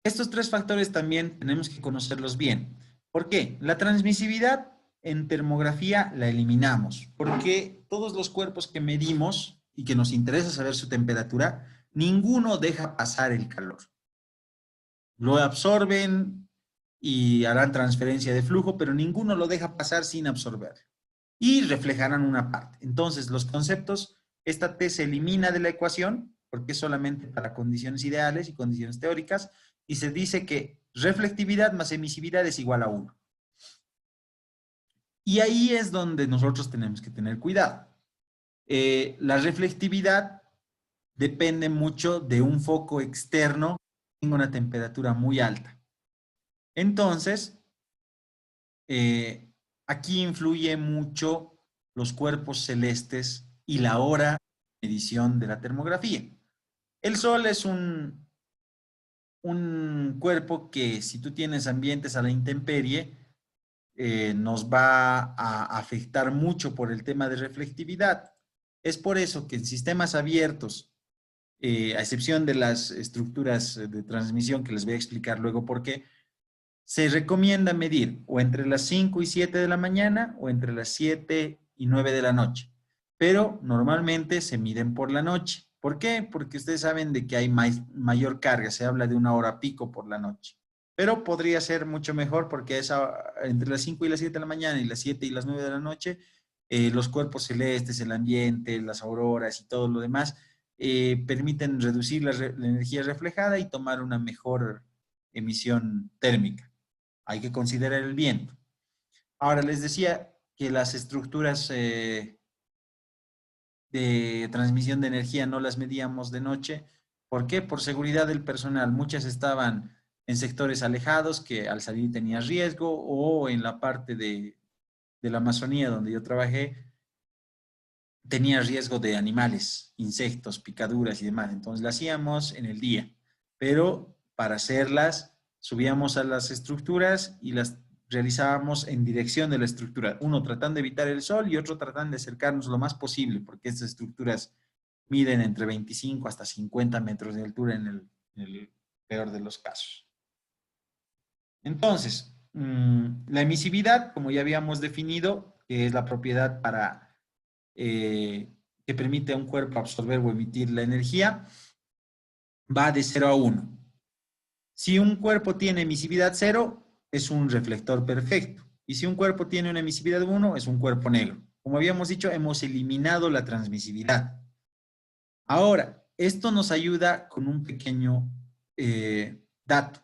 estos tres factores también tenemos que conocerlos bien. ¿Por qué? La transmisividad en termografía la eliminamos, porque todos los cuerpos que medimos y que nos interesa saber su temperatura, ninguno deja pasar el calor. Lo absorben y harán transferencia de flujo, pero ninguno lo deja pasar sin absorber. Y reflejarán una parte. Entonces, los conceptos, esta T se elimina de la ecuación, porque es solamente para condiciones ideales y condiciones teóricas, y se dice que reflectividad más emisividad es igual a 1. Y ahí es donde nosotros tenemos que tener cuidado. La reflectividad depende mucho de un foco externo que tenga una temperatura muy alta. Entonces, aquí influye mucho los cuerpos celestes y la hora de medición de la termografía. El Sol es un cuerpo que si tú tienes ambientes a la intemperie, nos va a afectar mucho por el tema de reflectividad. Es por eso que en sistemas abiertos, a excepción de las estructuras de transmisión que les voy a explicar luego por qué, se recomienda medir o entre las 5 y 7 de la mañana o entre las 7 y 9 de la noche. Pero normalmente se miden por la noche. ¿Por qué? Porque ustedes saben de que hay mayor carga. Se habla de una hora pico por la noche. Pero podría ser mucho mejor porque entre las 5 y las 7 de la mañana y las 7 y las 9 de la noche, los cuerpos celestes, el ambiente, las auroras y todo lo demás permiten reducir la energía reflejada y tomar una mejor emisión térmica. Hay que considerar el viento. Ahora, les decía que las estructuras de transmisión de energía no las medíamos de noche. ¿Por qué? Por seguridad del personal. Muchas estaban en sectores alejados que al salir tenía riesgo o en la parte de la Amazonía donde yo trabajé tenía riesgo de animales, insectos, picaduras y demás. Entonces, las hacíamos en el día. Pero para hacerlas, subíamos a las estructuras y las realizábamos en dirección de la estructura. Uno tratando de evitar el sol y otro tratando de acercarnos lo más posible, porque estas estructuras miden entre 25 hasta 50 metros de altura en el peor de los casos. Entonces, la emisividad, como ya habíamos definido, que es la propiedad que permite a un cuerpo absorber o emitir la energía, va de 0 a 1. Si un cuerpo tiene emisividad 0, es un reflector perfecto. Y si un cuerpo tiene una emisividad 1, es un cuerpo negro. Como habíamos dicho, hemos eliminado la transmisividad. Ahora, esto nos ayuda con un pequeño dato.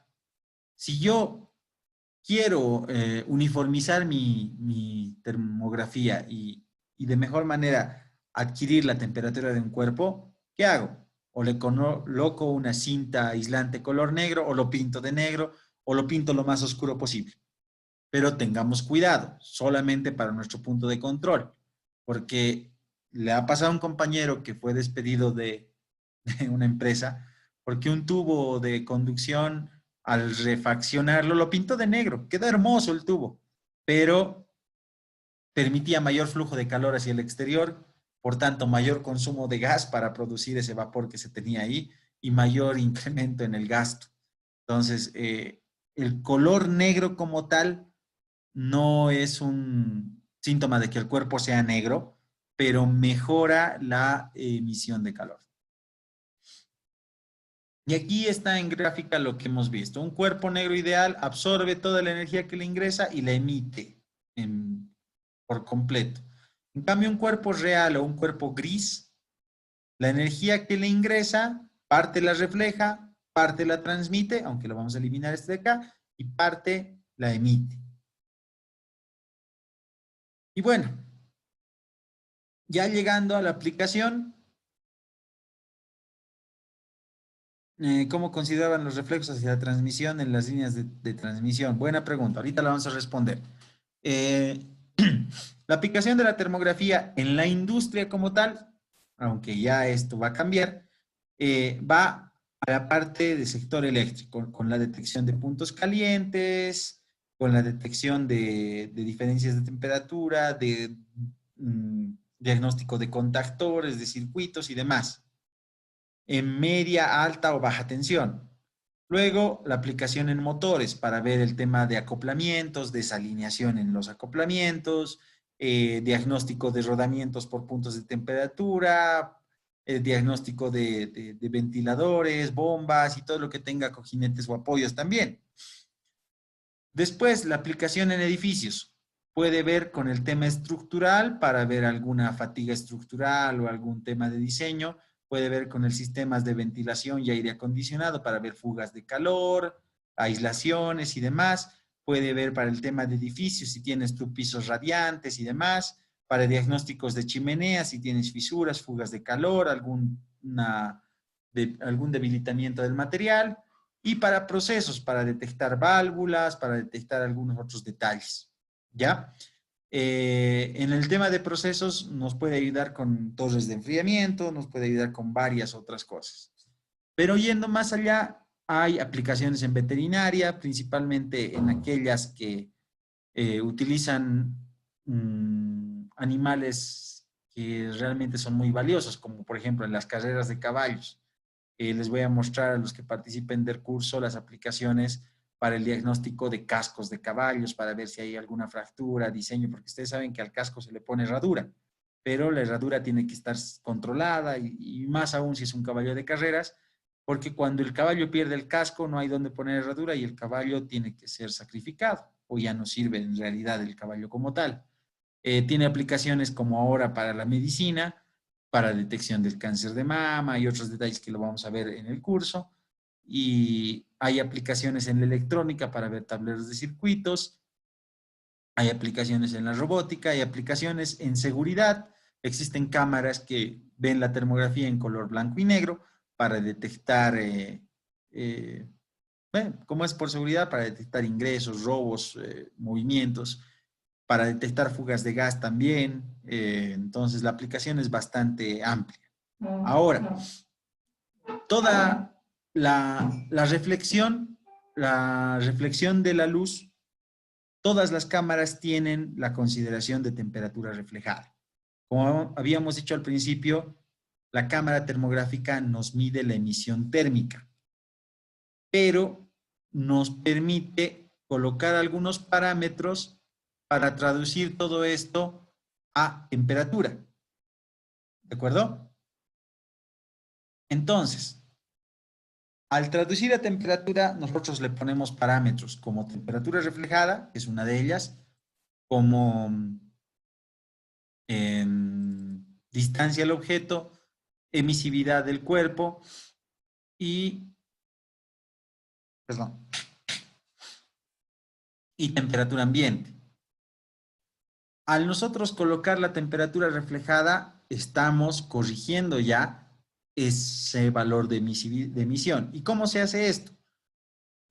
Si yo quiero uniformizar mi termografía y de mejor manera adquirir la temperatura de un cuerpo, ¿qué hago? O le coloco una cinta aislante color negro, o lo pinto de negro, o lo pinto lo más oscuro posible. Pero tengamos cuidado, solamente para nuestro punto de control, porque le ha pasado a un compañero que fue despedido de una empresa porque un tubo de conducción al refaccionarlo lo pintó de negro, quedó hermoso el tubo, pero permitía mayor flujo de calor hacia el exterior, por tanto mayor consumo de gas para producir ese vapor que se tenía ahí y mayor incremento en el gasto. Entonces, el color negro como tal no es un síntoma de que el cuerpo sea negro, pero mejora la emisión de calor. Y aquí está en gráfica lo que hemos visto. Un cuerpo negro ideal absorbe toda la energía que le ingresa y la emite por completo. En cambio, un cuerpo real o un cuerpo gris, la energía que le ingresa, parte la refleja, parte la transmite, aunque lo vamos a eliminar este de acá, y parte la emite. Y bueno, ya llegando a la aplicación, ¿cómo consideraban los reflejos hacia la transmisión en las líneas de transmisión? Buena pregunta, ahorita la vamos a responder. Eh, la aplicación de la termografía en la industria como tal, aunque ya esto va a cambiar, va a la parte del sector eléctrico, con la detección de puntos calientes, con la detección de diferencias de temperatura, de diagnóstico de contactores, de circuitos y demás, en media, alta o baja tensión. Luego, la aplicación en motores para ver el tema de acoplamientos, desalineación en los acoplamientos, diagnóstico de rodamientos por puntos de temperatura, diagnóstico de ventiladores, bombas y todo lo que tenga cojinetes o apoyos también. Después, la aplicación en edificios. Puede ver con el tema estructural para ver alguna fatiga estructural o algún tema de diseño. Puede ver con el sistemas de ventilación y aire acondicionado para ver fugas de calor, aislaciones y demás. Puede ver para el tema de edificios si tienes tus pisos radiantes y demás. Para diagnósticos de chimeneas si tienes fisuras, fugas de calor, algún debilitamiento del material. Y para procesos, para detectar válvulas, para detectar algunos otros detalles. ¿Ya? En el tema de procesos nos puede ayudar con torres de enfriamiento, nos puede ayudar con varias otras cosas. Pero yendo más allá, hay aplicaciones en veterinaria, principalmente en aquellas que utilizan animales que realmente son muy valiosos, como por ejemplo en las carreras de caballos. Les voy a mostrar a los que participen del curso las aplicaciones para el diagnóstico de cascos de caballos, para ver si hay alguna fractura, diseño, porque ustedes saben que al casco se le pone herradura, pero la herradura tiene que estar controlada y más aún si es un caballo de carreras, porque cuando el caballo pierde el casco no hay donde poner herradura y el caballo tiene que ser sacrificado o ya no sirve en realidad el caballo como tal. Tiene aplicaciones como ahora para la medicina, para detección del cáncer de mama y otros detalles que lo vamos a ver en el curso. Y hay aplicaciones en la electrónica para ver tableros de circuitos, hay aplicaciones en la robótica, hay aplicaciones en seguridad. Existen cámaras que ven la termografía en color blanco y negro para detectar, bueno, como es por seguridad, para detectar ingresos, robos, movimientos, para detectar fugas de gas también. Entonces, la aplicación es bastante amplia. Ahora, toda la reflexión de la luz, todas las cámaras tienen la consideración de temperatura reflejada. Como habíamos dicho al principio, la cámara termográfica nos mide la emisión térmica, pero nos permite colocar algunos parámetros para traducir todo esto a temperatura. ¿De acuerdo? Entonces, al traducir a temperatura, nosotros le ponemos parámetros como temperatura reflejada, que es una de ellas, como distancia al objeto, emisividad del cuerpo y, perdón, y temperatura ambiente. Al nosotros colocar la temperatura reflejada, estamos corrigiendo ya ese valor de emisión. ¿Y cómo se hace esto?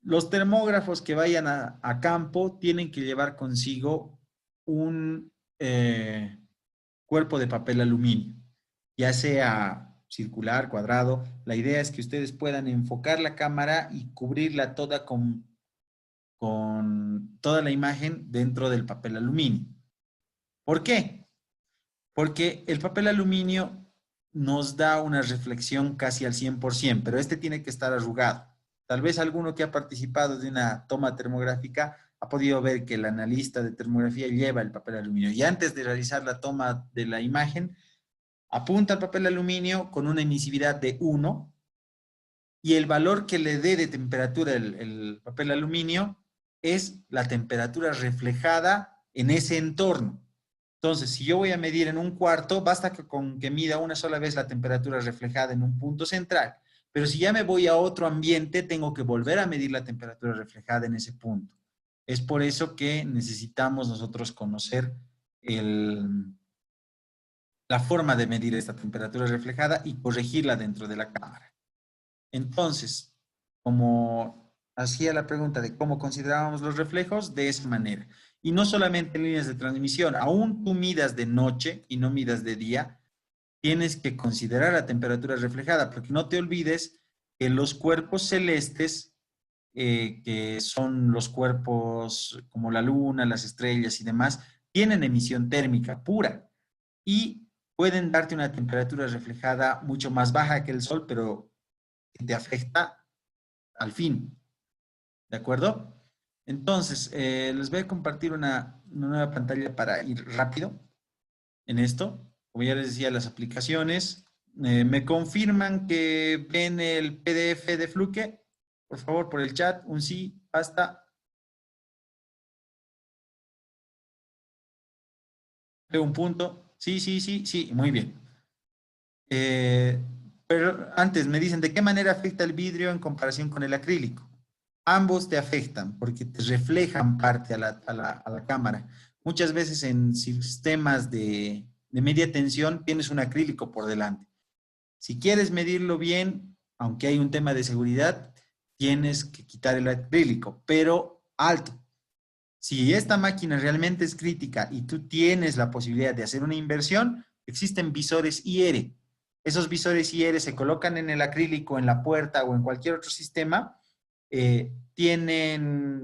Los termógrafos que vayan a campo tienen que llevar consigo un cuerpo de papel aluminio, ya sea circular, cuadrado. La idea es que ustedes puedan enfocar la cámara y cubrirla toda con toda la imagen dentro del papel aluminio. ¿Por qué? Porque el papel aluminio nos da una reflexión casi al 100%, pero este tiene que estar arrugado. Tal vez alguno que ha participado de una toma termográfica ha podido ver que el analista de termografía lleva el papel aluminio y antes de realizar la toma de la imagen, apunta el papel aluminio con una emisividad de 1 y el valor que le dé de temperatura el papel aluminio es la temperatura reflejada en ese entorno. Entonces, si yo voy a medir en un cuarto, basta con que mida una sola vez la temperatura reflejada en un punto central. Pero si ya me voy a otro ambiente, tengo que volver a medir la temperatura reflejada en ese punto. Es por eso que necesitamos nosotros conocer la forma de medir esta temperatura reflejada y corregirla dentro de la cámara. Entonces, como hacía la pregunta de cómo considerábamos los reflejos, de esa manera. Y no solamente en líneas de transmisión, aún tú midas de noche y no midas de día, tienes que considerar la temperatura reflejada, porque no te olvides que los cuerpos celestes, que son los cuerpos como la luna, las estrellas y demás, tienen emisión térmica pura y pueden darte una temperatura reflejada mucho más baja que el sol, pero que te afecta al fin. ¿De acuerdo? Entonces, les voy a compartir una nueva pantalla para ir rápido en esto. Como ya les decía, las aplicaciones. ¿Me confirman que ven el PDF de Fluke? Por favor, por el chat, un sí, basta. Veo un punto. Sí, sí, sí, sí, muy bien. Pero antes me dicen, ¿de qué manera afecta el vidrio en comparación con el acrílico? Ambos te afectan porque te reflejan parte a la cámara. Muchas veces en sistemas de media tensión tienes un acrílico por delante. Si quieres medirlo bien, aunque hay un tema de seguridad, tienes que quitar el acrílico, pero alto. Si esta máquina realmente es crítica y tú tienes la posibilidad de hacer una inversión, existen visores IR. Esos visores IR se colocan en el acrílico, en la puerta o en cualquier otro sistema.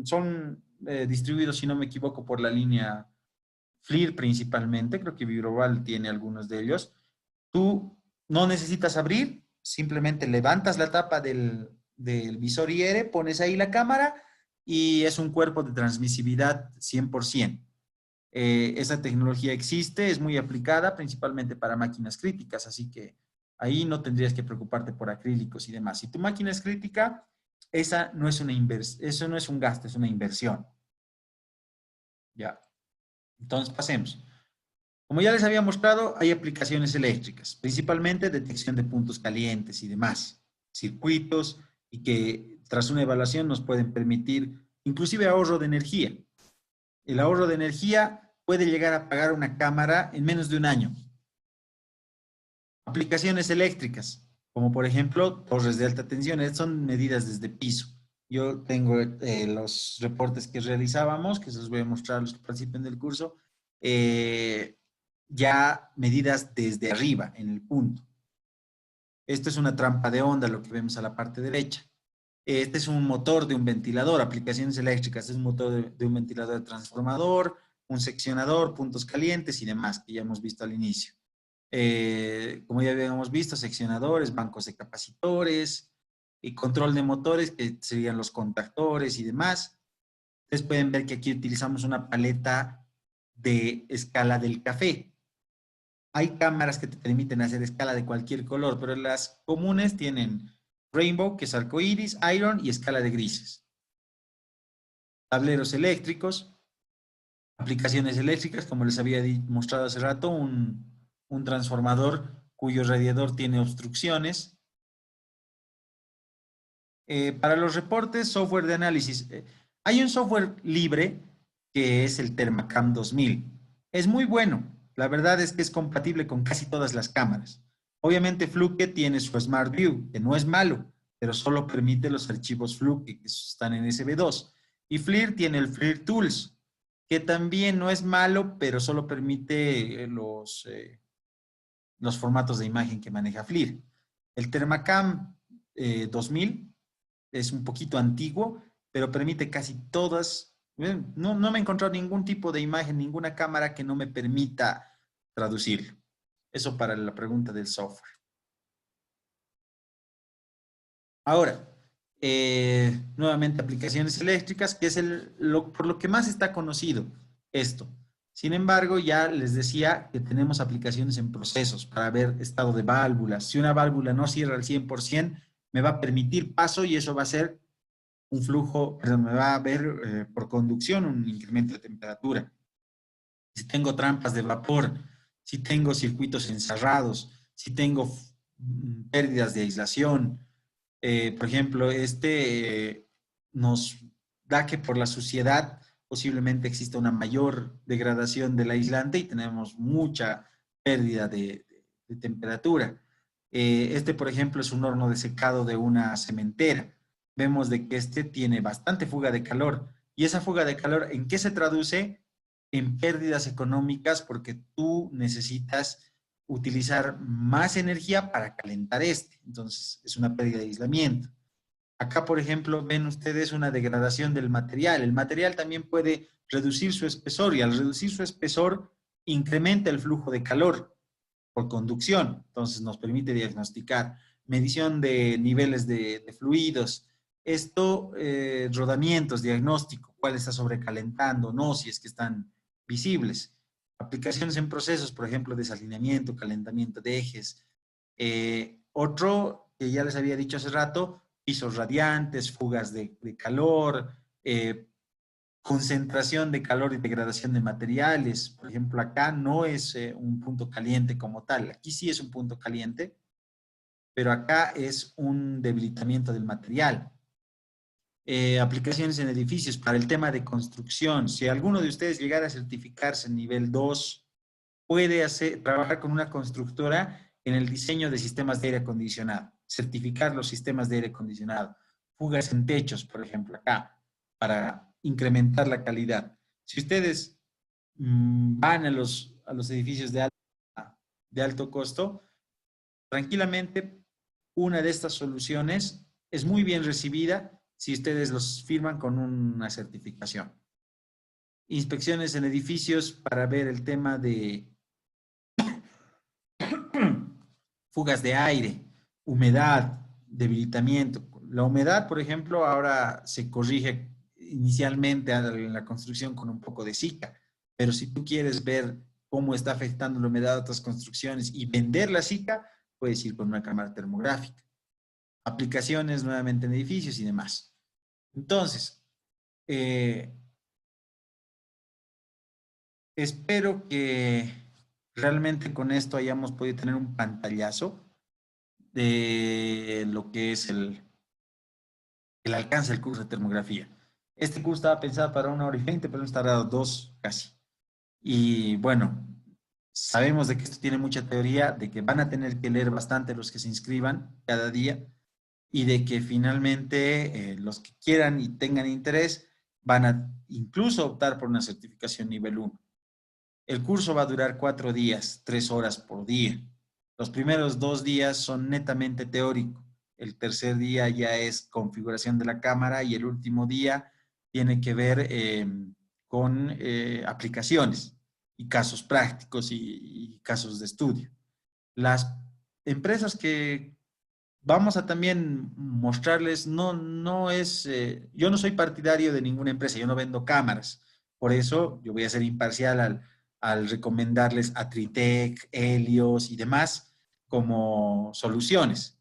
Son distribuidos, si no me equivoco, por la línea FLIR principalmente. Creo que Vibroval tiene algunos de ellos. Tú no necesitas abrir, simplemente levantas la tapa del visor IR, pones ahí la cámara y es un cuerpo de transmisibilidad 100%. Esa tecnología existe, es muy aplicada principalmente para máquinas críticas, así que ahí no tendrías que preocuparte por acrílicos y demás. Si tu máquina es crítica, esa no es eso no es un gasto, es una inversión. Ya, entonces pasemos. Como ya les había mostrado, hay aplicaciones eléctricas, principalmente detección de puntos calientes y demás, circuitos, y que tras una evaluación nos pueden permitir inclusive ahorro de energía. El ahorro de energía puede llegar a pagar una cámara en menos de un año. Aplicaciones eléctricas, como por ejemplo torres de alta tensión, son medidas desde piso. Yo tengo los reportes que realizábamos, que se los voy a mostrar a los que participen del curso, ya medidas desde arriba, en el punto. Esto es una trampa de onda, lo que vemos a la parte derecha. Este es un motor de un ventilador, aplicaciones eléctricas, es un motor de un ventilador de transformador, un seccionador, puntos calientes y demás, que ya hemos visto al inicio. Como ya habíamos visto, seccionadores, bancos de capacitores, y control de motores, que serían los contactores y demás. Ustedes pueden ver que aquí utilizamos una paleta de escala del café. Hay cámaras que te permiten hacer escala de cualquier color, pero las comunes tienen Rainbow, que es arcoíris, Iron y escala de grises. Tableros eléctricos, aplicaciones eléctricas, como les había mostrado hace rato, un transformador cuyo radiador tiene obstrucciones. Para los reportes, software de análisis. Hay un software libre que es el Thermacam 2000. Es muy bueno. La verdad es que es compatible con casi todas las cámaras. Obviamente Fluke tiene su Smart View, que no es malo, pero solo permite los archivos Fluke que están en SB2. Y FLIR tiene el FLIR Tools, que también no es malo, pero solo permite los formatos de imagen que maneja FLIR. El Thermacam 2000 es un poquito antiguo, pero permite casi todas. No me he encontrado ningún tipo de imagen, ninguna cámara que no me permita traducirlo. Eso para la pregunta del software. Ahora, nuevamente aplicaciones eléctricas, que es por lo que más está conocido esto. Sin embargo, ya les decía que tenemos aplicaciones en procesos para ver estado de válvulas. Si una válvula no cierra al 100%, me va a permitir paso y eso va a ser un flujo, perdón, me va a ver por conducción un incremento de temperatura. Si tengo trampas de vapor, si tengo circuitos encerrados, si tengo pérdidas de aislación, Por ejemplo, nos da que por la suciedad posiblemente exista una mayor degradación del aislante y tenemos mucha pérdida de temperatura. Por ejemplo, es un horno de secado de una cementera. Vemos de que este tiene bastante fuga de calor. ¿Y esa fuga de calor en qué se traduce? En pérdidas económicas porque tú necesitas utilizar más energía para calentar este. Entonces, es una pérdida de aislamiento. Acá, por ejemplo, ven ustedes una degradación del material. El material también puede reducir su espesor y al reducir su espesor incrementa el flujo de calor por conducción. Entonces nos permite diagnosticar medición de niveles de fluidos. Rodamientos, diagnóstico, cuál está sobrecalentando, no, si es que están visibles. Aplicaciones en procesos, por ejemplo, desalineamiento, calentamiento de ejes. Otro que ya les había dicho hace rato, pisos radiantes, fugas de calor, concentración de calor y degradación de materiales. Por ejemplo, acá no es un punto caliente como tal. Aquí sí es un punto caliente, pero acá es un debilitamiento del material. Aplicaciones en edificios para el tema de construcción. Si alguno de ustedes llegara a certificarse en nivel 2, puede trabajar con una constructora en el diseño de sistemas de aire acondicionado, certificar los sistemas de aire acondicionado, fugas en techos, por ejemplo, acá, para incrementar la calidad. Si ustedes van a los edificios de alto costo, tranquilamente una de estas soluciones es muy bien recibida si ustedes los firman con una certificación. Inspecciones en edificios para ver el tema de fugas de aire, humedad, debilitamiento. La humedad, por ejemplo, ahora se corrige inicialmente en la construcción con un poco de Zika, pero si tú quieres ver cómo está afectando la humedad a otras construcciones y vender la Zika, puedes ir con una cámara termográfica. Aplicaciones nuevamente en edificios y demás. Entonces, eh, espero que realmente con esto hayamos podido tener un pantallazo de lo que es el alcance del curso de termografía. Este curso estaba pensado para 1 hora y 20, pero hemos tardado 2 casi. Y bueno, sabemos de que esto tiene mucha teoría, de que van a tener que leer bastante los que se inscriban cada día y de que finalmente los que quieran y tengan interés van a incluso optar por una certificación nivel 1. El curso va a durar 4 días, 3 horas por día. Los primeros 2 días son netamente teóricos. El tercer día ya es configuración de la cámara y el último día tiene que ver con aplicaciones y casos prácticos y casos de estudio. Las empresas que vamos a también mostrarles, yo no soy partidario de ninguna empresa, yo no vendo cámaras, por eso yo voy a ser imparcial al recomendarles a Tritec, Helios y demás como soluciones.